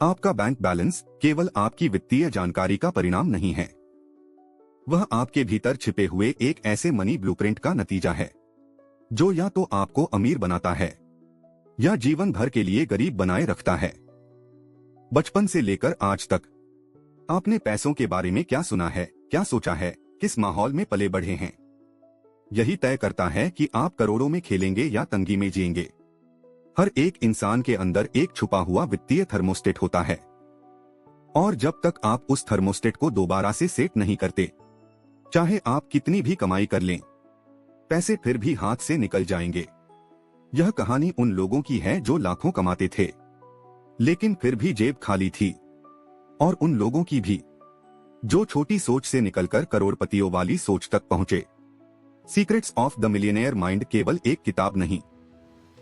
आपका bank balance केवल आपकी वित्तीय जानकारी का परिणाम नहीं है, वह आपके भीतर छिपे हुए एक ऐसे मनी ब्लूप्रिंट का नतीजा है जो या तो आपको अमीर बनाता है या जीवन भर के लिए गरीब बनाए रखता है। बचपन से लेकर आज तक आपने पैसों के बारे में क्या सुना है, क्या सोचा है, किस माहौल में पले बढ़े हैं, यही तय करता है कि आप करोड़ों में खेलेंगे या तंगी में जिएंगे। हर एक इंसान के अंदर एक छुपा हुआ वित्तीय थर्मोस्टेट होता है, और जब तक आप उस थर्मोस्टेट को दोबारा से सेट नहीं करते, चाहे आप कितनी भी कमाई कर लें, पैसे फिर भी हाथ से निकल जाएंगे। यह कहानी उन लोगों की है जो लाखों कमाते थे लेकिन फिर भी जेब खाली थी, और उन लोगों की भी जो छोटी सोच से निकलकर करोड़पतियों वाली सोच तक पहुंचे। Secrets of the millionaire mind केवल एक किताब नहीं,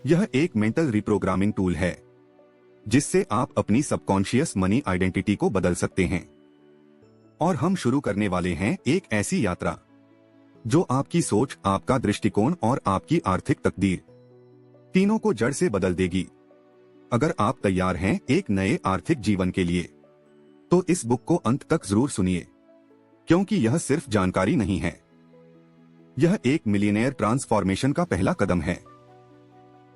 यह एक मेंटल रिप्रोग्रामिंग टूल है जिससे आप अपनी सबकॉन्शियस मनी आइडेंटिटी को बदल सकते हैं। और हम शुरू करने वाले हैं एक ऐसी यात्रा जो आपकी सोच, आपका दृष्टिकोण और आपकी आर्थिक तकदीर तीनों को जड़ से बदल देगी। अगर आप तैयार हैं एक नए आर्थिक जीवन के लिए, तो इस बुक को अंत तक जरूर सुनिए, क्योंकि यह सिर्फ जानकारी नहीं है, यह एक मिलियनेयर ट्रांसफॉर्मेशन का पहला कदम है।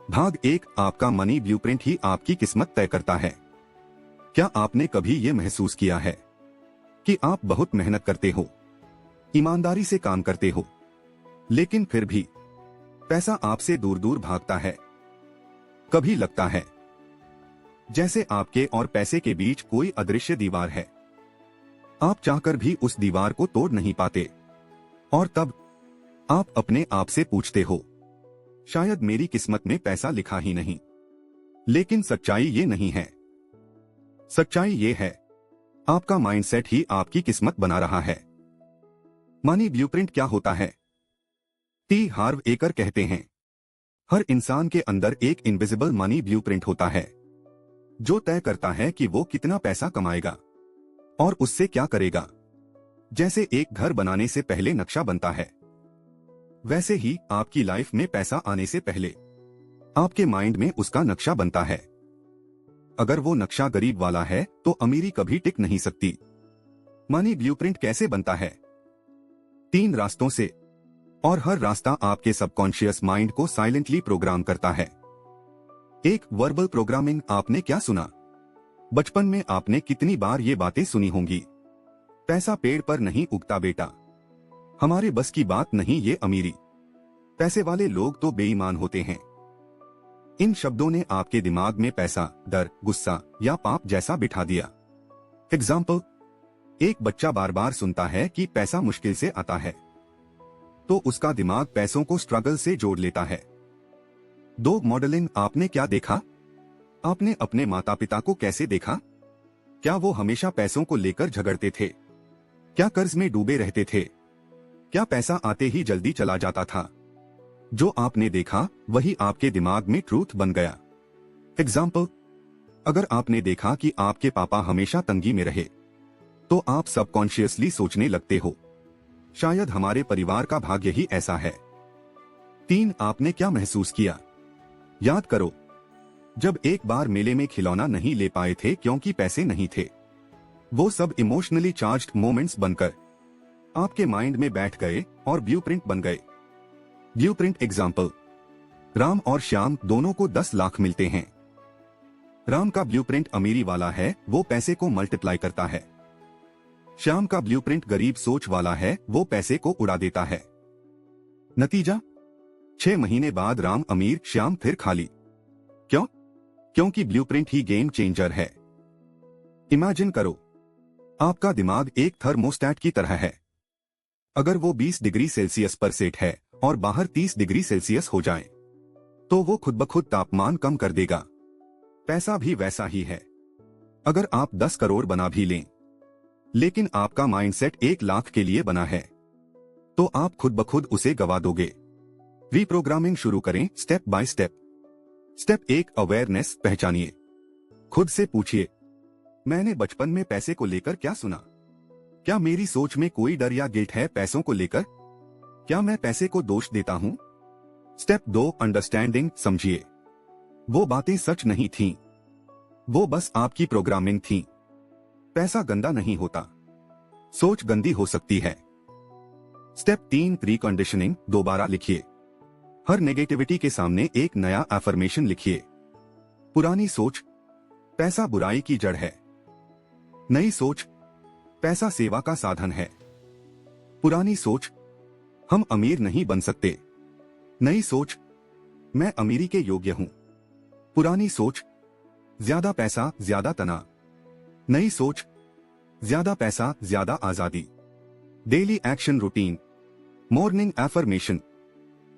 भाग 1, आपका मनी ब्लूप्रिंट ही आपकी किस्मत तय करता है। क्या आपने कभी यह महसूस किया है कि आप बहुत मेहनत करते हो, ईमानदारी से काम करते हो, लेकिन फिर भी पैसा आपसे दूर दूर भागता है? कभी लगता है जैसे आपके और पैसे के बीच कोई अदृश्य दीवार है, आप चाहकर भी उस दीवार को तोड़ नहीं पाते, और तब आप अपने आप से पूछते हो, शायद मेरी किस्मत में पैसा लिखा ही नहीं। लेकिन सच्चाई ये नहीं है। सच्चाई ये है, आपका माइंडसेट ही आपकी किस्मत बना रहा है। मनी ब्लूप्रिंट क्या होता है? टी हार्व एकर कहते हैं, हर इंसान के अंदर एक इनविजिबल मनी ब्लूप्रिंट होता है जो तय करता है कि वो कितना पैसा कमाएगा और उससे क्या करेगा। जैसे एक घर बनाने से पहले नक्शा बनता है, वैसे ही आपकी लाइफ में पैसा आने से पहले आपके माइंड में उसका नक्शा बनता है। अगर वो नक्शा गरीब वाला है तो अमीरी कभी टिक नहीं सकती। मनी ब्लूप्रिंट कैसे बनता है? 3 रास्तों से, और हर रास्ता आपके सबकॉन्शियस माइंड को साइलेंटली प्रोग्राम करता है। 1, वर्बल प्रोग्रामिंग। आपने क्या सुना? बचपन में आपने कितनी बार ये बातें सुनी होंगी, पैसा पेड़ पर नहीं उगता बेटा, हमारे बस की बात नहीं ये अमीरी, पैसे वाले लोग तो बेईमान होते हैं। इन शब्दों ने आपके दिमाग में पैसा, डर, गुस्सा या पाप जैसा बिठा दिया। एग्जाम्पल, एक बच्चा बार बार सुनता है कि पैसा मुश्किल से आता है, तो उसका दिमाग पैसों को स्ट्रगल से जोड़ लेता है। 2, मॉडलिंग। आपने क्या देखा? आपने अपने माता पिता को कैसे देखा? क्या वो हमेशा पैसों को लेकर झगड़ते थे? क्या कर्ज में डूबे रहते थे? क्या पैसा आते ही जल्दी चला जाता था? जो आपने देखा वही आपके दिमाग में ट्रूथ बन गया। एग्जाम्पल, अगर आपने देखा कि आपके पापा हमेशा तंगी में रहे, तो आप सबकॉन्शियसली सोचने लगते हो, शायद हमारे परिवार का भाग्य ही ऐसा है। 3, आपने क्या महसूस किया? याद करो, जब एक बार मेले में खिलौना नहीं ले पाए थे क्योंकि पैसे नहीं थे, वो सब इमोशनली चार्ज्ड मोमेंट्स बनकर आपके माइंड में बैठ गए और ब्लूप्रिंट बन गए। ब्लूप्रिंट एग्जाम्पल, राम और श्याम दोनों को 10 लाख मिलते हैं। राम का ब्लूप्रिंट अमीरी वाला है, वो पैसे को मल्टीप्लाई करता है। श्याम का ब्लूप्रिंट गरीब सोच वाला है, वो पैसे को उड़ा देता है। नतीजा, 6 महीने बाद राम अमीर, श्याम फिर खाली। क्यों? क्योंकि ब्लूप्रिंट ही गेम चेंजर है। इमेजिन करो, आपका दिमाग एक थर्मोस्टेट की तरह है। अगर वो 20 डिग्री सेल्सियस पर सेट है और बाहर 30 डिग्री सेल्सियस हो जाए, तो वो खुद ब खुद तापमान कम कर देगा। पैसा भी वैसा ही है। अगर आप 10 करोड़ बना भी लें, लेकिन आपका माइंडसेट 1 लाख के लिए बना है, तो आप खुद ब खुद उसे गवा दोगे। रीप्रोग्रामिंग शुरू करें step by step. Step 1, awareness. पहचानिए। खुद से पूछिए, मैंने बचपन में पैसे को लेकर क्या सुना? क्या मेरी सोच में कोई डर या गिल्ट है पैसों को लेकर? क्या मैं पैसे को दोष देता हूं? Step 2, understanding. समझिए, वो बातें सच नहीं थीं, वो बस आपकी प्रोग्रामिंग थी। पैसा गंदा नहीं होता, सोच गंदी हो सकती है। Step 3 pre-conditioning. दोबारा लिखिए। हर नेगेटिविटी के सामने एक नया अफर्मेशन लिखिए। पुरानी सोच, पैसा बुराई की जड़ है। नई सोच, पैसा सेवा का साधन है। पुरानी सोच, हम अमीर नहीं बन सकते। नई सोच, मैं अमीरी के योग्य हूं। पुरानी सोच, ज्यादा पैसा ज्यादा तनाव। नई सोच, ज्यादा पैसा ज्यादा आजादी। Daily action routine. Morning affirmation.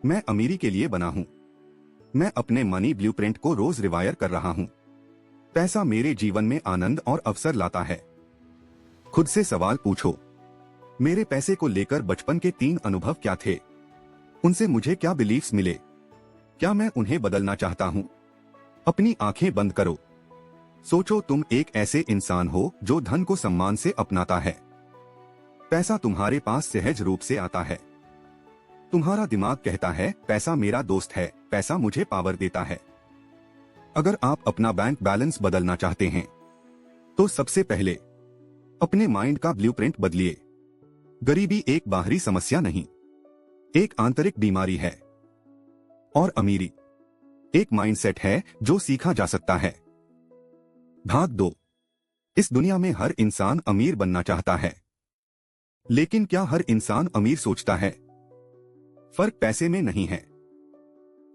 मैं अमीरी के लिए बना हूं। मैं अपने मनी ब्लूप्रिंट को रोज रिवायर कर रहा हूं। पैसा मेरे जीवन में आनंद और अवसर लाता है। खुद से सवाल पूछो, मेरे पैसे को लेकर बचपन के 3 अनुभव क्या थे? उनसे मुझे क्या बिलीफ्स मिले? क्या मैं उन्हें बदलना चाहता हूं? अपनी आंखें बंद करो। सोचो, तुम एक ऐसे इंसान हो जो धन को सम्मान से अपनाता है। पैसा तुम्हारे पास सहज रूप से आता है। तुम्हारा दिमाग कहता है, पैसा मेरा दोस्त है, पैसा मुझे पावर देता है। अगर आप अपना बैंक बैलेंस बदलना चाहते हैं तो सबसे पहले अपने माइंड का ब्लूप्रिंट बदलिए। गरीबी एक बाहरी समस्या नहीं, एक आंतरिक बीमारी है। और अमीरी एक माइंडसेट है जो सीखा जा सकता है। भाग 2। इस दुनिया में हर इंसान अमीर बनना चाहता है, लेकिन क्या हर इंसान अमीर सोचता है? फर्क पैसे में नहीं है,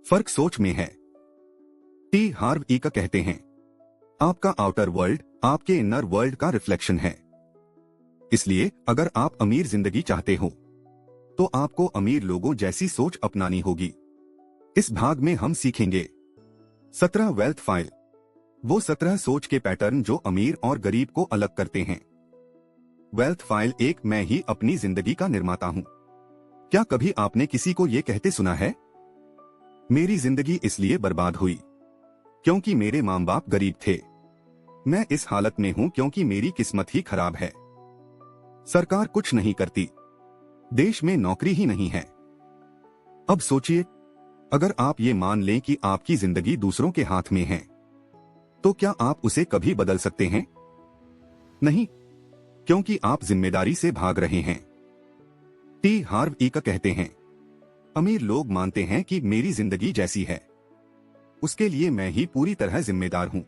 फर्क सोच में है। टी हार्व ईका कहते हैं, आपका आउटर वर्ल्ड आपके इनर वर्ल्ड का रिफ्लेक्शन है। इसलिए अगर आप अमीर जिंदगी चाहते हो तो आपको अमीर लोगों जैसी सोच अपनानी होगी। इस भाग में हम सीखेंगे 17 वेल्थ फाइल, वो 17 सोच के पैटर्न जो अमीर और गरीब को अलग करते हैं। वेल्थ फाइल 1, मैं ही अपनी जिंदगी का निर्माता हूं। क्या कभी आपने किसी को यह कहते सुना है, मेरी जिंदगी इसलिए बर्बाद हुई क्योंकि मेरे मां बाप गरीब थे। मैं इस हालत में हूं क्योंकि मेरी किस्मत ही खराब है। सरकार कुछ नहीं करती, देश में नौकरी ही नहीं है। अब सोचिए, अगर आप ये मान लें कि आपकी जिंदगी दूसरों के हाथ में है, तो क्या आप उसे कभी बदल सकते हैं? नहीं, क्योंकि आप जिम्मेदारी से भाग रहे हैं। टी हार्व ईका कहते हैं, अमीर लोग मानते हैं कि मेरी जिंदगी जैसी है उसके लिए मैं ही पूरी तरह जिम्मेदार हूं,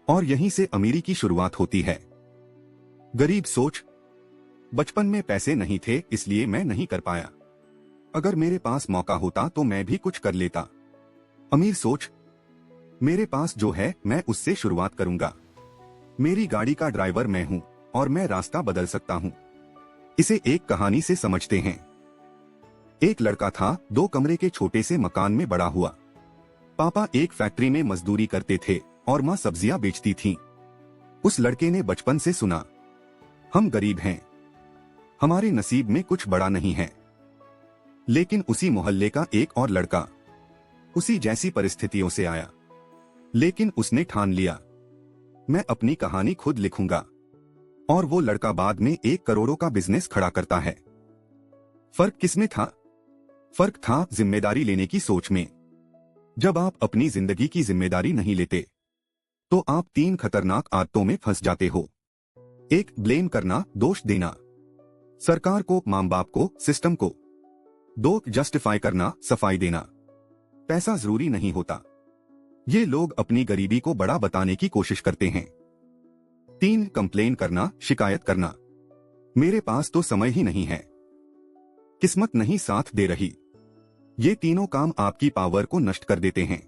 और यहीं से अमीरी की शुरुआत होती है। गरीब सोच, बचपन में पैसे नहीं थे इसलिए मैं नहीं कर पाया। अगर मेरे पास मौका होता तो मैं भी कुछ कर लेता। अमीर सोच, मेरे पास जो है मैं उससे शुरुआत करूंगा। मेरी गाड़ी का ड्राइवर मैं हूं और मैं रास्ता बदल सकता हूं। इसे एक कहानी से समझते हैं। एक लड़का था, 2 कमरे के छोटे से मकान में बड़ा हुआ। पापा एक फैक्ट्री में मजदूरी करते थे और माँ सब्जियां बेचती थीं। उस लड़के ने बचपन से सुना, हम गरीब हैं, हमारे नसीब में कुछ बड़ा नहीं है। लेकिन उसी मोहल्ले का एक और लड़का उसी जैसी परिस्थितियों से आया, लेकिन उसने ठान लिया, मैं अपनी कहानी खुद लिखूंगा। और वो लड़का बाद में 1 करोड़ का बिजनेस खड़ा करता है। फर्क किसमें था? फर्क था जिम्मेदारी लेने की सोच में। जब आप अपनी जिंदगी की जिम्मेदारी नहीं लेते तो आप 3 खतरनाक आदतों में फंस जाते हो। 1, ब्लेम करना, दोष देना, सरकार को, मां बाप को, सिस्टम को। 2, जस्टिफाई करना, सफाई देना, पैसा जरूरी नहीं होता। ये लोग अपनी गरीबी को बड़ा बताने की कोशिश करते हैं। 3, कंप्लेन करना, शिकायत करना, मेरे पास तो समय ही नहीं है, किस्मत नहीं साथ दे रही। ये तीनों काम आपकी पावर को नष्ट कर देते हैं।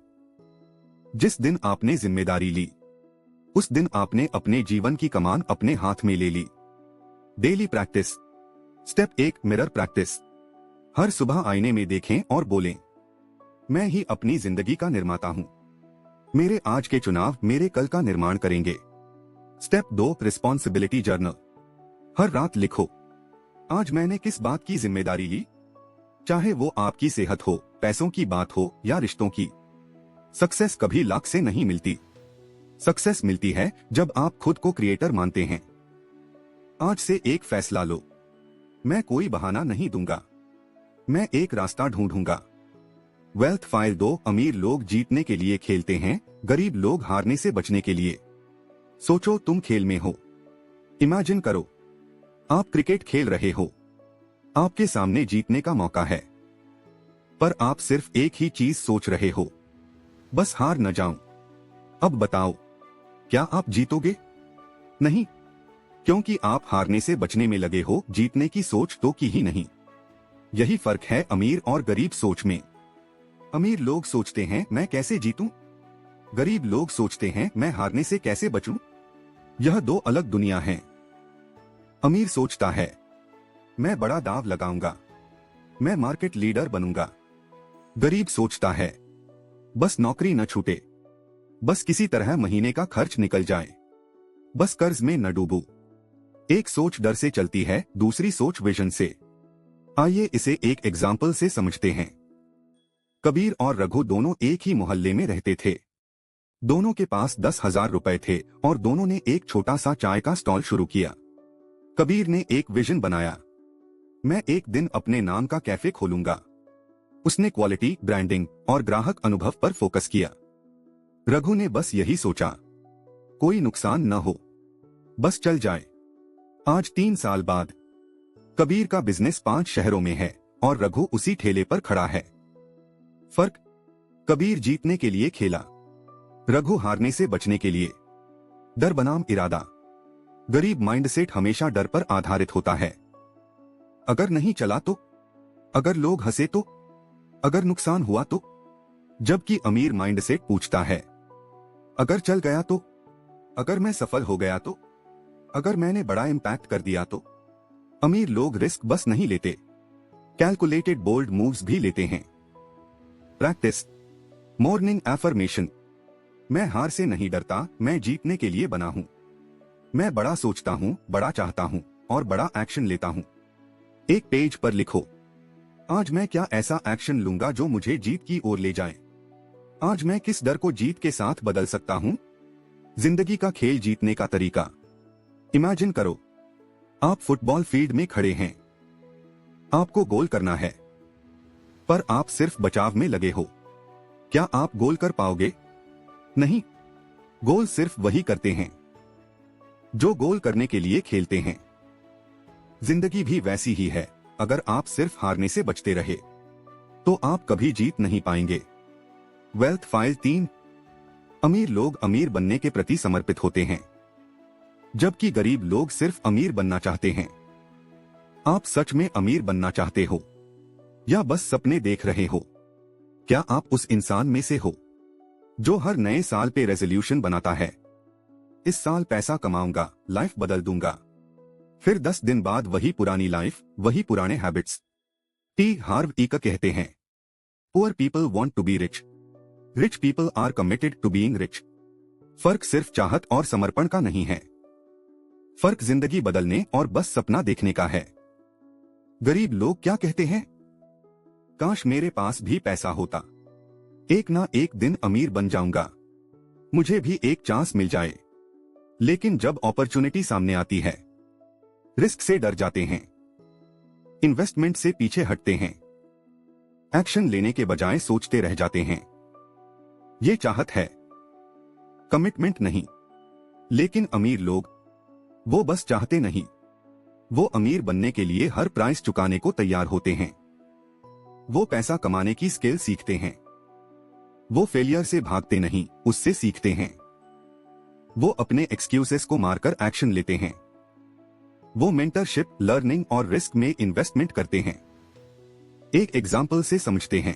जिस दिन आपने जिम्मेदारी ली उस दिन आपने अपने जीवन की कमान अपने हाथ में ले ली। Daily practice. Step 1, mirror practice. हर सुबह आईने में देखें और बोलें, मैं ही अपनी जिंदगी का निर्माता हूं। मेरे आज के चुनाव मेरे कल का निर्माण करेंगे। Step 2, responsibility journal. हर रात लिखो, आज मैंने किस बात की जिम्मेदारी ली, चाहे वो आपकी सेहत हो, पैसों की बात हो या रिश्तों की। सक्सेस कभी लाख से नहीं मिलती, सक्सेस मिलती है जब आप खुद को क्रिएटर मानते हैं। आज से एक फैसला लो, मैं कोई बहाना नहीं दूंगा, मैं एक रास्ता ढूंढूंगा। वेल्थ फाइल 2, अमीर लोग जीतने के लिए खेलते हैं, गरीब लोग हारने से बचने के लिए। सोचो तुम खेल में हो। इमेजिन करो, आप क्रिकेट खेल रहे हो, आपके सामने जीतने का मौका है, पर आप सिर्फ एक ही चीज सोच रहे हो, बस हार न जाऊं। अब बताओ, क्या आप जीतोगे? नहीं, क्योंकि आप हारने से बचने में लगे हो, जीतने की सोच तो की ही नहीं। यही फर्क है अमीर और गरीब सोच में। अमीर लोग सोचते हैं मैं कैसे जीतूं, गरीब लोग सोचते हैं मैं हारने से कैसे बचूं। यह दो अलग दुनिया हैं। अमीर सोचता है मैं बड़ा दांव लगाऊंगा, मैं मार्केट लीडर बनूंगा। गरीब सोचता है बस नौकरी न छूटे, बस किसी तरह महीने का खर्च निकल जाए, बस कर्ज में न डूबूं। एक सोच डर से चलती है, दूसरी सोच विजन से। आइए इसे एक एग्जाम्पल से समझते हैं। कबीर और रघु दोनों एक ही मोहल्ले में रहते थे। दोनों के पास 10,000 रुपए थे और दोनों ने एक छोटा सा चाय का स्टॉल शुरू किया। कबीर ने एक विजन बनाया, मैं एक दिन अपने नाम का कैफे खोलूंगा। उसने क्वालिटी, ब्रांडिंग और ग्राहक अनुभव पर फोकस किया। रघु ने बस यही सोचा, कोई नुकसान न हो, बस चल जाए। आज 3 साल बाद कबीर का बिजनेस 5 शहरों में है और रघु उसी ठेले पर खड़ा है। फर्क, कबीर जीतने के लिए खेला, रघु हारने से बचने के लिए। डर बनाम इरादा। गरीब माइंडसेट हमेशा डर पर आधारित होता है। अगर नहीं चला तो, अगर लोग हंसे तो, अगर नुकसान हुआ तो। जबकि अमीर माइंडसेट पूछता है, अगर चल गया तो, अगर मैं सफल हो गया तो, अगर मैंने बड़ा इंपैक्ट कर दिया तो। अमीर लोग रिस्क बस नहीं लेते, कैलकुलेटेड बोल्ड मूव्स भी लेते हैं। प्रैक्टिस। मॉर्निंग एफर्मेशन, मैं हार से नहीं डरता, मैं जीतने के लिए बना हूं। मैं बड़ा सोचता हूं, बड़ा चाहता हूं और बड़ा एक्शन लेता हूं। एक पेज पर लिखो, आज मैं क्या ऐसा एक्शन लूंगा जो मुझे जीत की ओर ले जाए। आज मैं किस डर को जीत के साथ बदल सकता हूं। जिंदगी का खेल जीतने का तरीका। इमेजिन करो, आप फुटबॉल फील्ड में खड़े हैं, आपको गोल करना है, पर आप सिर्फ बचाव में लगे हो। क्या आप गोल कर पाओगे? नहीं, गोल सिर्फ वही करते हैं जो गोल करने के लिए खेलते हैं। जिंदगी भी वैसी ही है, अगर आप सिर्फ हारने से बचते रहे तो आप कभी जीत नहीं पाएंगे। Wealth file 3। अमीर लोग अमीर बनने के प्रति समर्पित होते हैं, जबकि गरीब लोग सिर्फ अमीर बनना चाहते हैं। आप सच में अमीर बनना चाहते हो या बस सपने देख रहे हो? क्या आप उस इंसान में से हो जो हर नए साल पे रेजोल्यूशन बनाता है, इस साल पैसा कमाऊंगा, लाइफ बदल दूंगा। फिर 10 दिन बाद वही पुरानी लाइफ, वही पुराने हैबिट्स। टी हार्व ईकर कहते हैं, poor people want to be rich, rich people are committed to being rich. फर्क सिर्फ चाहत और समर्पण का नहीं है, फर्क जिंदगी बदलने और बस सपना देखने का है। गरीब लोग क्या कहते हैं? काश मेरे पास भी पैसा होता, एक ना एक दिन अमीर बन जाऊंगा, मुझे भी एक चांस मिल जाए। लेकिन जब अपॉर्चुनिटी सामने आती है, रिस्क से डर जाते हैं, इन्वेस्टमेंट से पीछे हटते हैं, एक्शन लेने के बजाय सोचते रह जाते हैं। ये चाहत है, कमिटमेंट नहीं। लेकिन अमीर लोग, वो बस चाहते नहीं, वो अमीर बनने के लिए हर प्राइस चुकाने को तैयार होते हैं। वो पैसा कमाने की स्किल सीखते हैं, वो फेलियर से भागते नहीं, उससे सीखते हैं। वो अपने एक्सक्यूजेस को मारकर एक्शन लेते हैं। वो मेंटरशिप, लर्निंग और रिस्क में इन्वेस्टमेंट करते हैं। एक एग्जाम्पल से समझते हैं।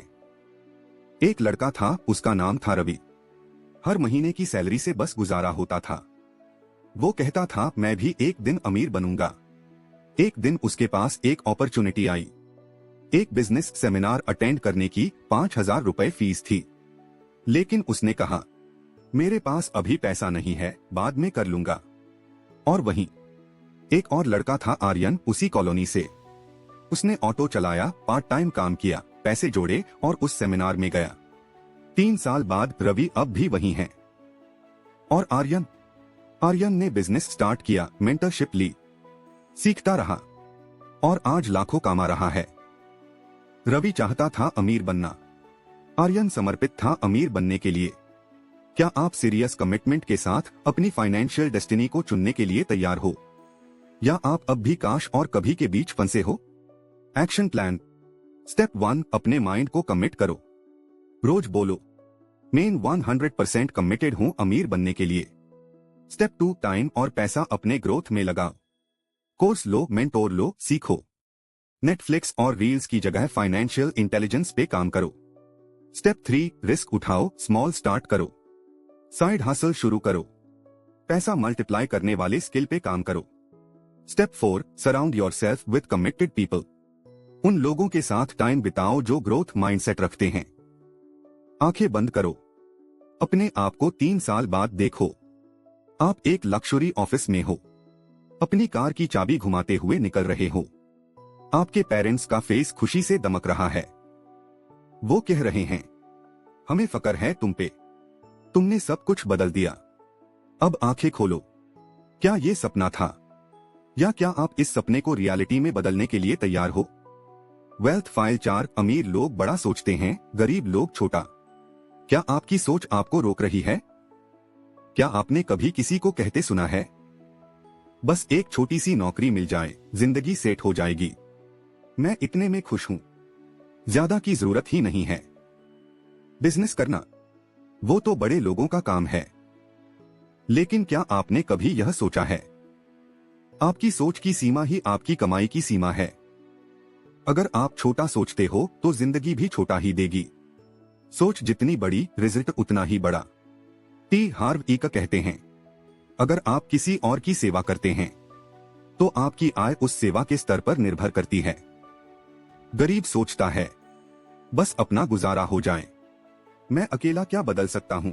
एक लड़का था, उसका नाम था रवि। हर महीने की सैलरी से बस गुजारा होता था। वो कहता था मैं भी एक दिन अमीर बनूंगा। एक दिन उसके पास एक अपॉर्चुनिटी आई। एक बिजनेस सेमिनार अटेंड करने की 5,000 रुपए फीस थी। लेकिन उसने कहा, मेरे पास अभी पैसा नहीं है, बाद में कर लूंगा। और वहीं एक और लड़का था आर्यन, उसी कॉलोनी से। उसने ऑटो चलाया, पार्ट टाइम काम किया, पैसे जोड़े और उस सेमिनार में गया। 3 साल बाद रवि अब भी वहीं है। और आर्यन ने बिजनेस स्टार्ट किया, मेंटरशिप ली, सीखता रहा और आज लाखों कमा रहा है। रवि चाहता था अमीर बनना, आर्यन समर्पित था अमीर बनने के लिए। क्या आप सीरियस कमिटमेंट के साथ अपनी फाइनेंशियल डेस्टिनी को चुनने के लिए तैयार हो, या आप अब भी काश और कभी के बीच फंसे हो? Action plan. स्टेप 1, अपने माइंड को कमिट करो। रोज बोलो, मैं 100% कमिटेड हूं अमीर बनने के लिए। स्टेप 2, टाइम और पैसा अपने ग्रोथ में लगाओ। कोर्स लो, मेंटोर लो, सीखो। नेटफ्लिक्स और रील्स की जगह फाइनेंशियल इंटेलिजेंस पे काम करो। स्टेप 3, रिस्क उठाओ, स्मॉल स्टार्ट करो। साइड हसल शुरू करो। पैसा मल्टीप्लाई करने वाले स्किल पे काम करो। Step 4, surround yourself with committed people. उन लोगों के साथ टाइम बिताओ जो ग्रोथ माइंडसेट रखते हैं। आंखें बंद करो। अपने आप को 3 साल बाद देखो। आप एक लक्जरी ऑफिस में हो, अपनी कार की चाबी घुमाते हुए निकल रहे हो। आपके पेरेंट्स का फेस खुशी से दमक रहा है। वो कह रहे हैं, हमें फक्र है तुम पे, तुमने सब कुछ बदल दिया। अब आंखें खोलो। क्या ये सपना था, या क्या आप इस सपने को रियलिटी में बदलने के लिए तैयार हो? वेल्थ फाइल 4, अमीर लोग बड़ा सोचते हैं, गरीब लोग छोटा। क्या आपकी सोच आपको रोक रही है? क्या आपने कभी किसी को कहते सुना है, बस एक छोटी सी नौकरी मिल जाए, जिंदगी सेट हो जाएगी, मैं इतने में खुश हूं, ज्यादा की जरूरत ही नहीं है। बिजनेस करना, वो तो बड़े लोगों का काम है। लेकिन क्या आपने कभी यह सोचा है, आपकी सोच की सीमा ही आपकी कमाई की सीमा है। अगर आप छोटा सोचते हो तो जिंदगी भी छोटा ही देगी। सोच जितनी बड़ी, रिजल्ट उतना ही बड़ा। टी हार्व इका कहते हैं, अगर आप किसी और की सेवा करते हैं तो आपकी आय उस सेवा के स्तर पर निर्भर करती है। गरीब सोचता है, बस अपना गुजारा हो जाए, मैं अकेला क्या बदल सकता हूं,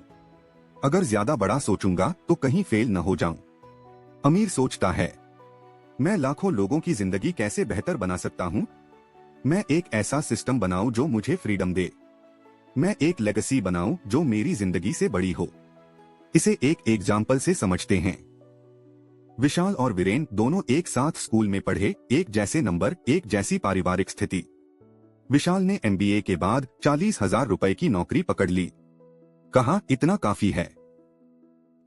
अगर ज्यादा बड़ा सोचूंगा तो कहीं फेल न हो जाऊं। अमीर सोचता है, मैं लाखों लोगों की जिंदगी कैसे बेहतर बना सकता हूं, मैं एक ऐसा सिस्टम बनाऊं जो मुझे फ्रीडम दे, मैं एक लेगेसी बनाऊं जो मेरी जिंदगी से बड़ी हो। इसे एक एग्जाम्पल से समझते हैं। विशाल और वीरेन दोनों एक साथ स्कूल में पढ़े, एक जैसे नंबर, एक जैसी पारिवारिक स्थिति। विशाल ने MBA के बाद 40,000 रुपए की नौकरी पकड़ ली। कहा, इतना काफी है,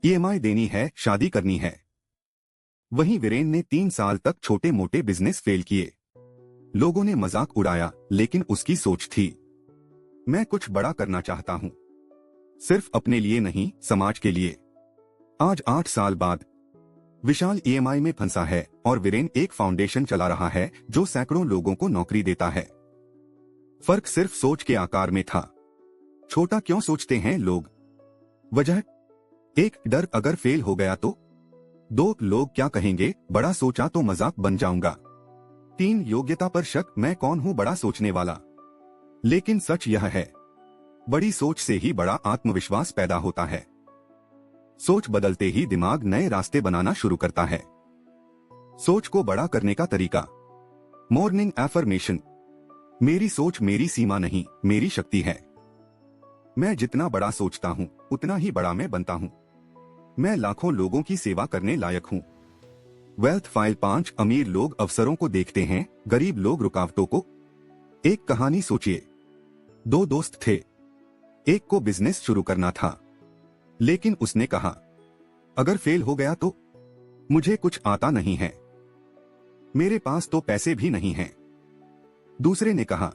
EMI देनी है, शादी करनी है। वहीं वीरेन ने 3 साल तक छोटे मोटे बिजनेस फेल किए। लोगों ने मजाक उड़ाया, लेकिन उसकी सोच थी, मैं कुछ बड़ा करना चाहता हूं, सिर्फ अपने लिए नहीं, समाज के लिए। आज 8 साल बाद विशाल EMI में फंसा है और वीरेन एक फाउंडेशन चला रहा है जो सैकड़ों लोगों को नौकरी देता है। फर्क सिर्फ सोच के आकार में था। छोटा क्यों सोचते हैं लोग? वजह 1, डर, अगर फेल हो गया तो। 2, लोग क्या कहेंगे, बड़ा सोचा तो मजाक बन जाऊंगा। 3, योग्यता पर शक, मैं कौन हूं बड़ा सोचने वाला। लेकिन सच यह है, बड़ी सोच से ही बड़ा आत्मविश्वास पैदा होता है। सोच बदलते ही दिमाग नए रास्ते बनाना शुरू करता है। सोच को बड़ा करने का तरीका। मॉर्निंग एफर्मेशन, मेरी सोच मेरी सीमा नहीं, मेरी शक्ति है। मैं जितना बड़ा सोचता हूं उतना ही बड़ा मैं बनता हूं। मैं लाखों लोगों की सेवा करने लायक हूं। वेल्थ फाइल 5, अमीर लोग अवसरों को देखते हैं, गरीब लोग रुकावटों को। एक कहानी सोचिए। 2 दोस्त थे, एक को बिजनेस शुरू करना था, लेकिन उसने कहा, अगर फेल हो गया तो? मुझे कुछ आता नहीं है, मेरे पास तो पैसे भी नहीं हैं। दूसरे ने कहा,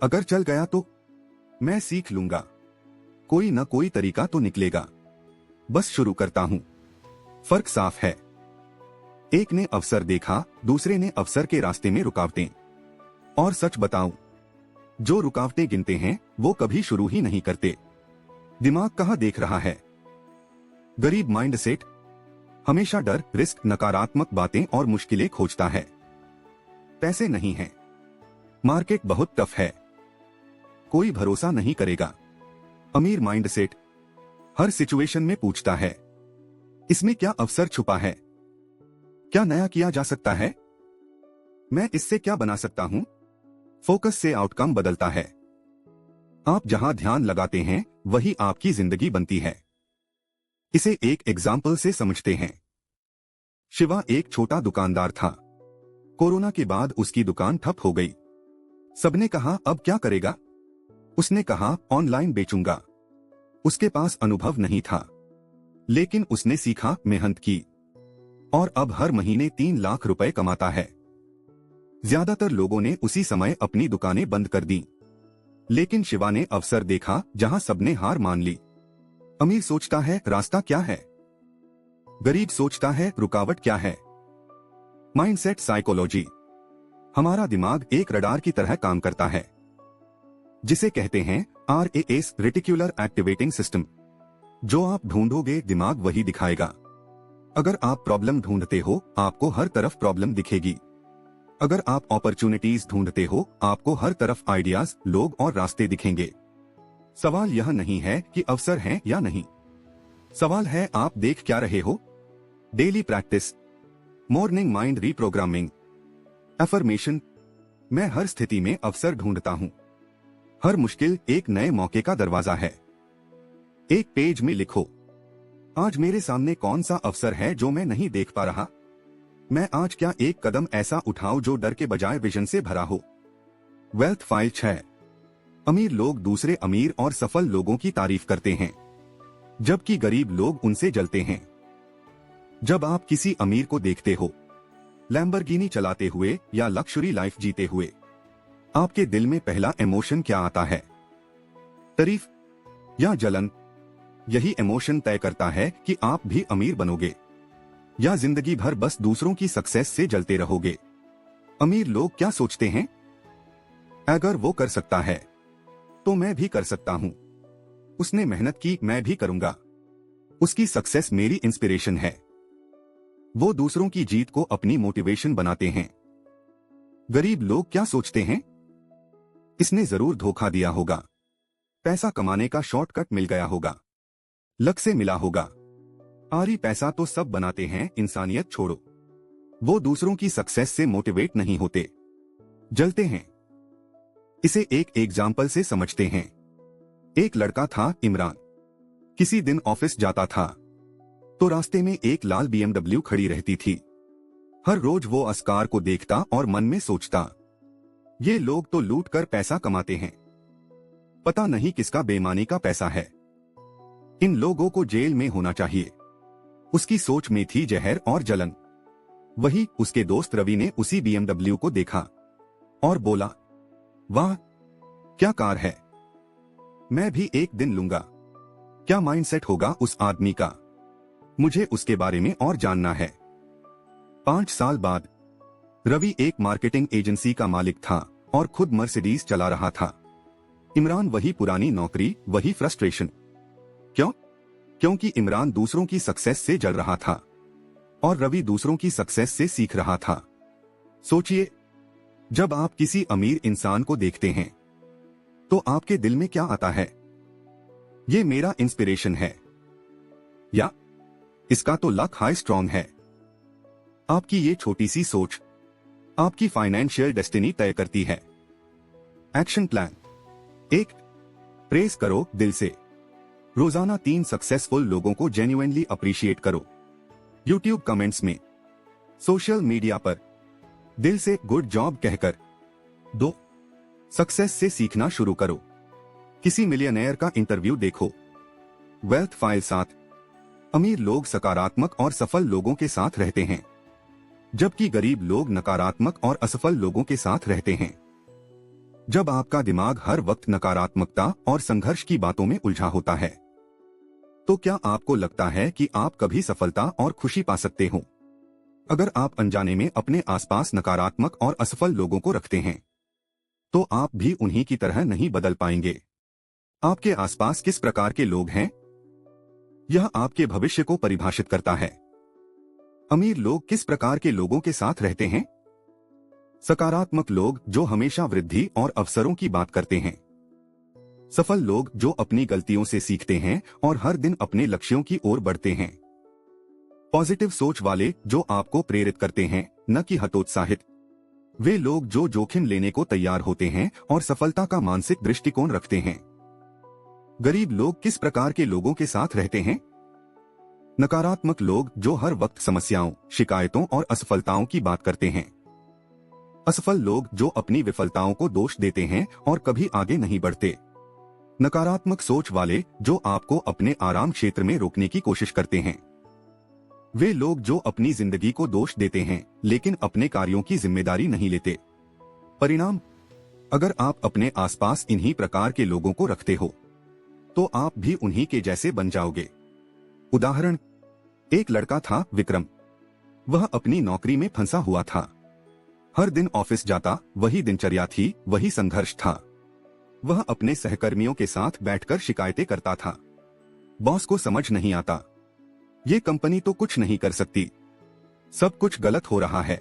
अगर चल गया तो? मैं सीख लूंगा, कोई न कोई तरीका तो निकलेगा, बस शुरू करता हूं। फर्क साफ है, एक ने अवसर देखा, दूसरे ने अवसर के रास्ते में रुकावटें। और सच बताऊं, जो रुकावटें गिनते हैं वो कभी शुरू ही नहीं करते। दिमाग कहां देख रहा है? गरीब माइंडसेट हमेशा डर, रिस्क, नकारात्मक बातें और मुश्किलें खोजता है। पैसे नहीं हैं, मार्केट बहुत टफ है, कोई भरोसा नहीं करेगा। अमीर माइंडसेट हर सिचुएशन में पूछता है, इसमें क्या अवसर छुपा है, क्या नया किया जा सकता है, मैं इससे क्या बना सकता हूं। फोकस से आउटकम बदलता है। आप जहां ध्यान लगाते हैं वही आपकी जिंदगी बनती है। इसे एक एग्जाम्पल से समझते हैं। शिवा एक छोटा दुकानदार था। कोरोना के बाद उसकी दुकान ठप हो गई। सबने कहा, अब क्या करेगा? उसने कहा, ऑनलाइन बेचूंगा। उसके पास अनुभव नहीं था, लेकिन उसने सीखा, मेहनत की और अब हर महीने 3 लाख रुपए कमाता है। ज्यादातर लोगों ने उसी समय अपनी दुकानें बंद कर दी, लेकिन शिवा ने अवसर देखा जहां सबने हार मान ली। अमीर सोचता है रास्ता क्या है, गरीब सोचता है रुकावट क्या है। Mindset psychology. हमारा दिमाग एक रडार की तरह काम करता है, जिसे कहते हैं RAS, रेटिकुलर एक्टिवेटिंग सिस्टम। जो आप ढूंढोगे दिमाग वही दिखाएगा। अगर आप प्रॉब्लम ढूंढते हो, आपको हर तरफ प्रॉब्लम दिखेगी। अगर आप अपॉर्चुनिटीज ढूंढते हो, आपको हर तरफ आइडियाज, लोग और रास्ते दिखेंगे। सवाल यह नहीं है कि अवसर हैं या नहीं, सवाल है आप देख क्या रहे हो। Daily practice, morning mind reprogramming, affirmation. मैं हर स्थिति में अवसर ढूंढता हूं। हर मुश्किल एक नए मौके का दरवाजा है। एक पेज में लिखो, आज मेरे सामने कौन सा अवसर है जो मैं नहीं देख पा रहा। मैं आज क्या एक कदम ऐसा उठाऊं जो डर के बजाय विजन से भरा हो। Wealth file 6। अमीर लोग दूसरे अमीर और सफल लोगों की तारीफ करते हैं, जबकि गरीब लोग उनसे जलते हैं। जब आप किसी अमीर को देखते हो लैम्बोर्गिनी चलाते हुए या लक्जरी लाइफ जीते हुए, आपके दिल में पहला इमोशन क्या आता है? तारीफ या जलन? यही इमोशन तय करता है कि आप भी अमीर बनोगे या जिंदगी भर बस दूसरों की सक्सेस से जलते रहोगे। अमीर लोग क्या सोचते हैं? अगर वो कर सकता है तो मैं भी कर सकता हूं। उसने मेहनत की, मैं भी करूंगा। उसकी सक्सेस मेरी इंस्पिरेशन है। वो दूसरों की जीत को अपनी मोटिवेशन बनाते हैं। गरीब लोग क्या सोचते हैं? इसने जरूर धोखा दिया होगा, पैसा कमाने का शॉर्टकट मिल गया होगा, लक से मिला होगा। आरी पैसा तो सब बनाते हैं, इंसानियत छोड़ो। वो दूसरों की सक्सेस से मोटिवेट नहीं होते, जलते हैं। इसे एक एग्जाम्पल से समझते हैं। एक लड़का था इमरान। किसी दिन ऑफिस जाता था तो रास्ते में एक लाल BMW खड़ी रहती थी। हर रोज वो उस कार को देखता और मन में सोचता, ये लोग तो लूट कर पैसा कमाते हैं, पता नहीं किसका बेईमानी का पैसा है। इन लोगों को जेल में होना चाहिए। उसकी सोच में थी जहर और जलन। वही उसके दोस्त रवि ने उसी BMW को देखा और बोला, वाह क्या कार है, मैं भी एक दिन लूंगा। क्या माइंडसेट होगा उस आदमी का? मुझे उसके बारे में और जानना है। 5 साल बाद रवि एक मार्केटिंग एजेंसी का मालिक था और खुद मर्सिडीज चला रहा था। इमरान वही पुरानी नौकरी, वही फ्रस्ट्रेशन। क्यों? क्योंकि इमरान दूसरों की सक्सेस से जल रहा था और रवि दूसरों की सक्सेस से सीख रहा था। सोचिए, जब आप किसी अमीर इंसान को देखते हैं तो आपके दिल में क्या आता है? ये मेरा इंस्पिरेशन है, या इसका तो लक हाई स्ट्रॉन्ग है। आपकी ये छोटी सी सोच आपकी फाइनेंशियल डेस्टिनी तय करती है। एक्शन प्लान 1, प्रेस करो दिल से। रोजाना 3 सक्सेसफुल लोगों को जेन्युइनली अप्रिशिएट करो। यूट्यूब कमेंट्स में, सोशल मीडिया पर दिल से गुड जॉब कहकर। 2, सक्सेस से सीखना शुरू करो। किसी मिलियनेयर का इंटरव्यू देखो। Wealth file 7। अमीर लोग सकारात्मक और सफल लोगों के साथ रहते हैं, जबकि गरीब लोग नकारात्मक और असफल लोगों के साथ रहते हैं। जब आपका दिमाग हर वक्त नकारात्मकता और संघर्ष की बातों में उलझा होता है, तो क्या आपको लगता है कि आप कभी सफलता और खुशी पा सकते हो? अगर आप अनजाने में अपने आसपास नकारात्मक और असफल लोगों को रखते हैं, तो आप भी उन्हीं की तरह नहीं बदल पाएंगे। आपके आसपास किस प्रकार के लोग हैं, यह आपके भविष्य को परिभाषित करता है। अमीर लोग किस प्रकार के लोगों के साथ रहते हैं? सकारात्मक लोग जो हमेशा वृद्धि और अवसरों की बात करते हैं। सफल लोग जो अपनी गलतियों से सीखते हैं और हर दिन अपने लक्ष्यों की ओर बढ़ते हैं। पॉजिटिव सोच वाले जो आपको प्रेरित करते हैं, न कि हतोत्साहित। वे लोग जो जोखिम लेने को तैयार होते हैं और सफलता का मानसिक दृष्टिकोण रखते हैं। गरीब लोग किस प्रकार के लोगों के साथ रहते हैं? नकारात्मक लोग जो हर वक्त समस्याओं, शिकायतों और असफलताओं की बात करते हैं। असफल लोग जो अपनी विफलताओं को दोष देते हैं और कभी आगे नहीं बढ़ते। नकारात्मक सोच वाले जो आपको अपने आराम क्षेत्र में रोकने की कोशिश करते हैं। वे लोग जो अपनी जिंदगी को दोष देते हैं लेकिन अपने कार्यों की जिम्मेदारी नहीं लेते। परिणाम, अगर आप अपने आसपास इन्हीं प्रकार के लोगों को रखते हो तो आप भी उन्हीं के जैसे बन जाओगे। उदाहरण, एक लड़का था विक्रम। वह अपनी नौकरी में फंसा हुआ था। हर दिन ऑफिस जाता, वही दिनचर्या थी, वही संघर्ष था। वह अपने सहकर्मियों के साथ बैठकर शिकायतें करता था। बॉस को समझ नहीं आता, ये कंपनी तो कुछ नहीं कर सकती, सब कुछ गलत हो रहा है।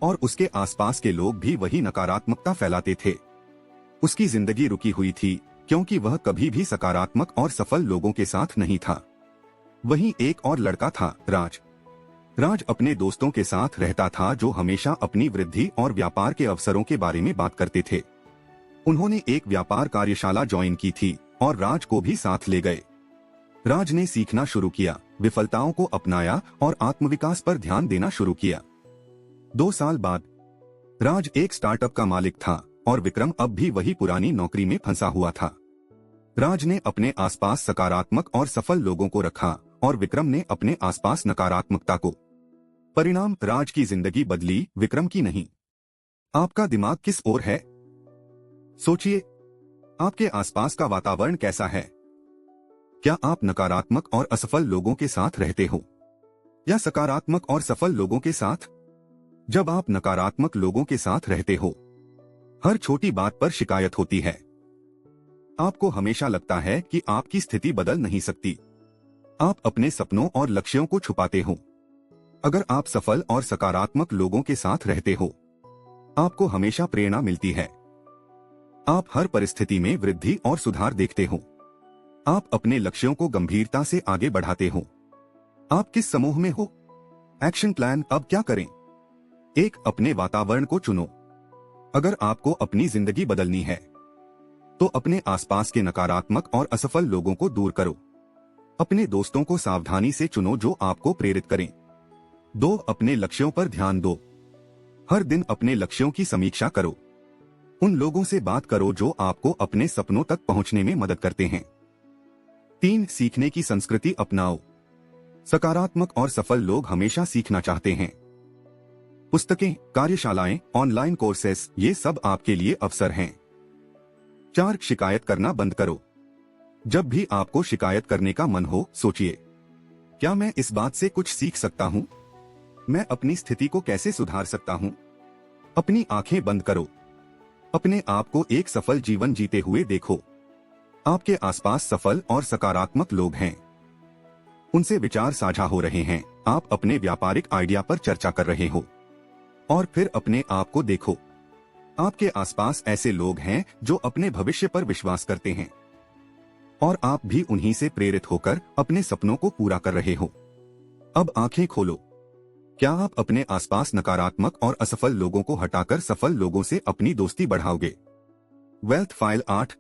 और उसके आसपास के लोग भी वही नकारात्मकता फैलाते थे। उसकी जिंदगी रुकी हुई थी क्योंकि वह कभी भी सकारात्मक और सफल लोगों के साथ नहीं था। वहीं एक और लड़का था, राज। राज अपने दोस्तों के साथ रहता था जो हमेशा अपनी वृद्धि और व्यापार के अवसरों के बारे में बात करते थे। उन्होंने एक व्यापार कार्यशाला ज्वाइन की थी और राज को भी साथ ले गए। राज ने सीखना शुरू किया, विफलताओं को अपनाया और आत्मविकास पर ध्यान देना शुरू किया। 2 साल बाद राज एक स्टार्टअप का मालिक था और विक्रम अब भी वही पुरानी नौकरी में फंसा हुआ था। राज ने अपने आसपास सकारात्मक और सफल लोगों को रखा और विक्रम ने अपने आसपास नकारात्मकता को। परिणाम, राज की जिंदगी बदली, विक्रम की नहीं। आपका दिमाग किस ओर है? सोचिए, आपके आसपास का वातावरण कैसा है? क्या आप नकारात्मक और असफल लोगों के साथ रहते हो या सकारात्मक और सफल लोगों के साथ? जब आप नकारात्मक लोगों के साथ रहते हो, हर छोटी बात पर शिकायत होती है। आपको हमेशा लगता है कि आपकी स्थिति बदल नहीं सकती। आप अपने सपनों और लक्ष्यों को छुपाते हो। अगर आप सफल और सकारात्मक लोगों के साथ रहते हो, आपको हमेशा प्रेरणा मिलती है। आप हर परिस्थिति में वृद्धि और सुधार देखते हो। आप अपने लक्ष्यों को गंभीरता से आगे बढ़ाते हो। आप किस समूह में हो? एक्शन प्लान, अब क्या करें? 1, अपने वातावरण को चुनो। अगर आपको अपनी जिंदगी बदलनी है तो अपने आसपास के नकारात्मक और असफल लोगों को दूर करो। अपने दोस्तों को सावधानी से चुनो जो आपको प्रेरित करें। 2, अपने लक्ष्यों पर ध्यान दो। हर दिन अपने लक्ष्यों की समीक्षा करो। उन लोगों से बात करो जो आपको अपने सपनों तक पहुंचने में मदद करते हैं। 3, सीखने की संस्कृति अपनाओ। सकारात्मक और सफल लोग हमेशा सीखना चाहते हैं। पुस्तकें, कार्यशालाएं, ऑनलाइन कोर्सेस, ये सब आपके लिए अवसर हैं। 4, शिकायत करना बंद करो। जब भी आपको शिकायत करने का मन हो, सोचिए, क्या मैं इस बात से कुछ सीख सकता हूं? मैं अपनी स्थिति को कैसे सुधार सकता हूं? अपनी आंखें बंद करो। अपने आप को एक सफल जीवन जीते हुए देखो। आपके आसपास सफल और सकारात्मक लोग हैं। उनसे विचार साझा हो रहे हैं। आप अपने व्यापारिक आइडिया पर चर्चा कर रहे हो। और फिर अपने आप को देखो, आपके आसपास ऐसे लोग हैं जो अपने भविष्य पर विश्वास करते हैं और आप भी उन्हीं से प्रेरित होकर अपने सपनों को पूरा कर रहे हो। अब आंखें खोलो। क्या आप अपने आसपास नकारात्मक और असफल लोगों को हटाकर सफल लोगों से अपनी दोस्ती बढ़ाओगे? वेल्थ फाइल 8,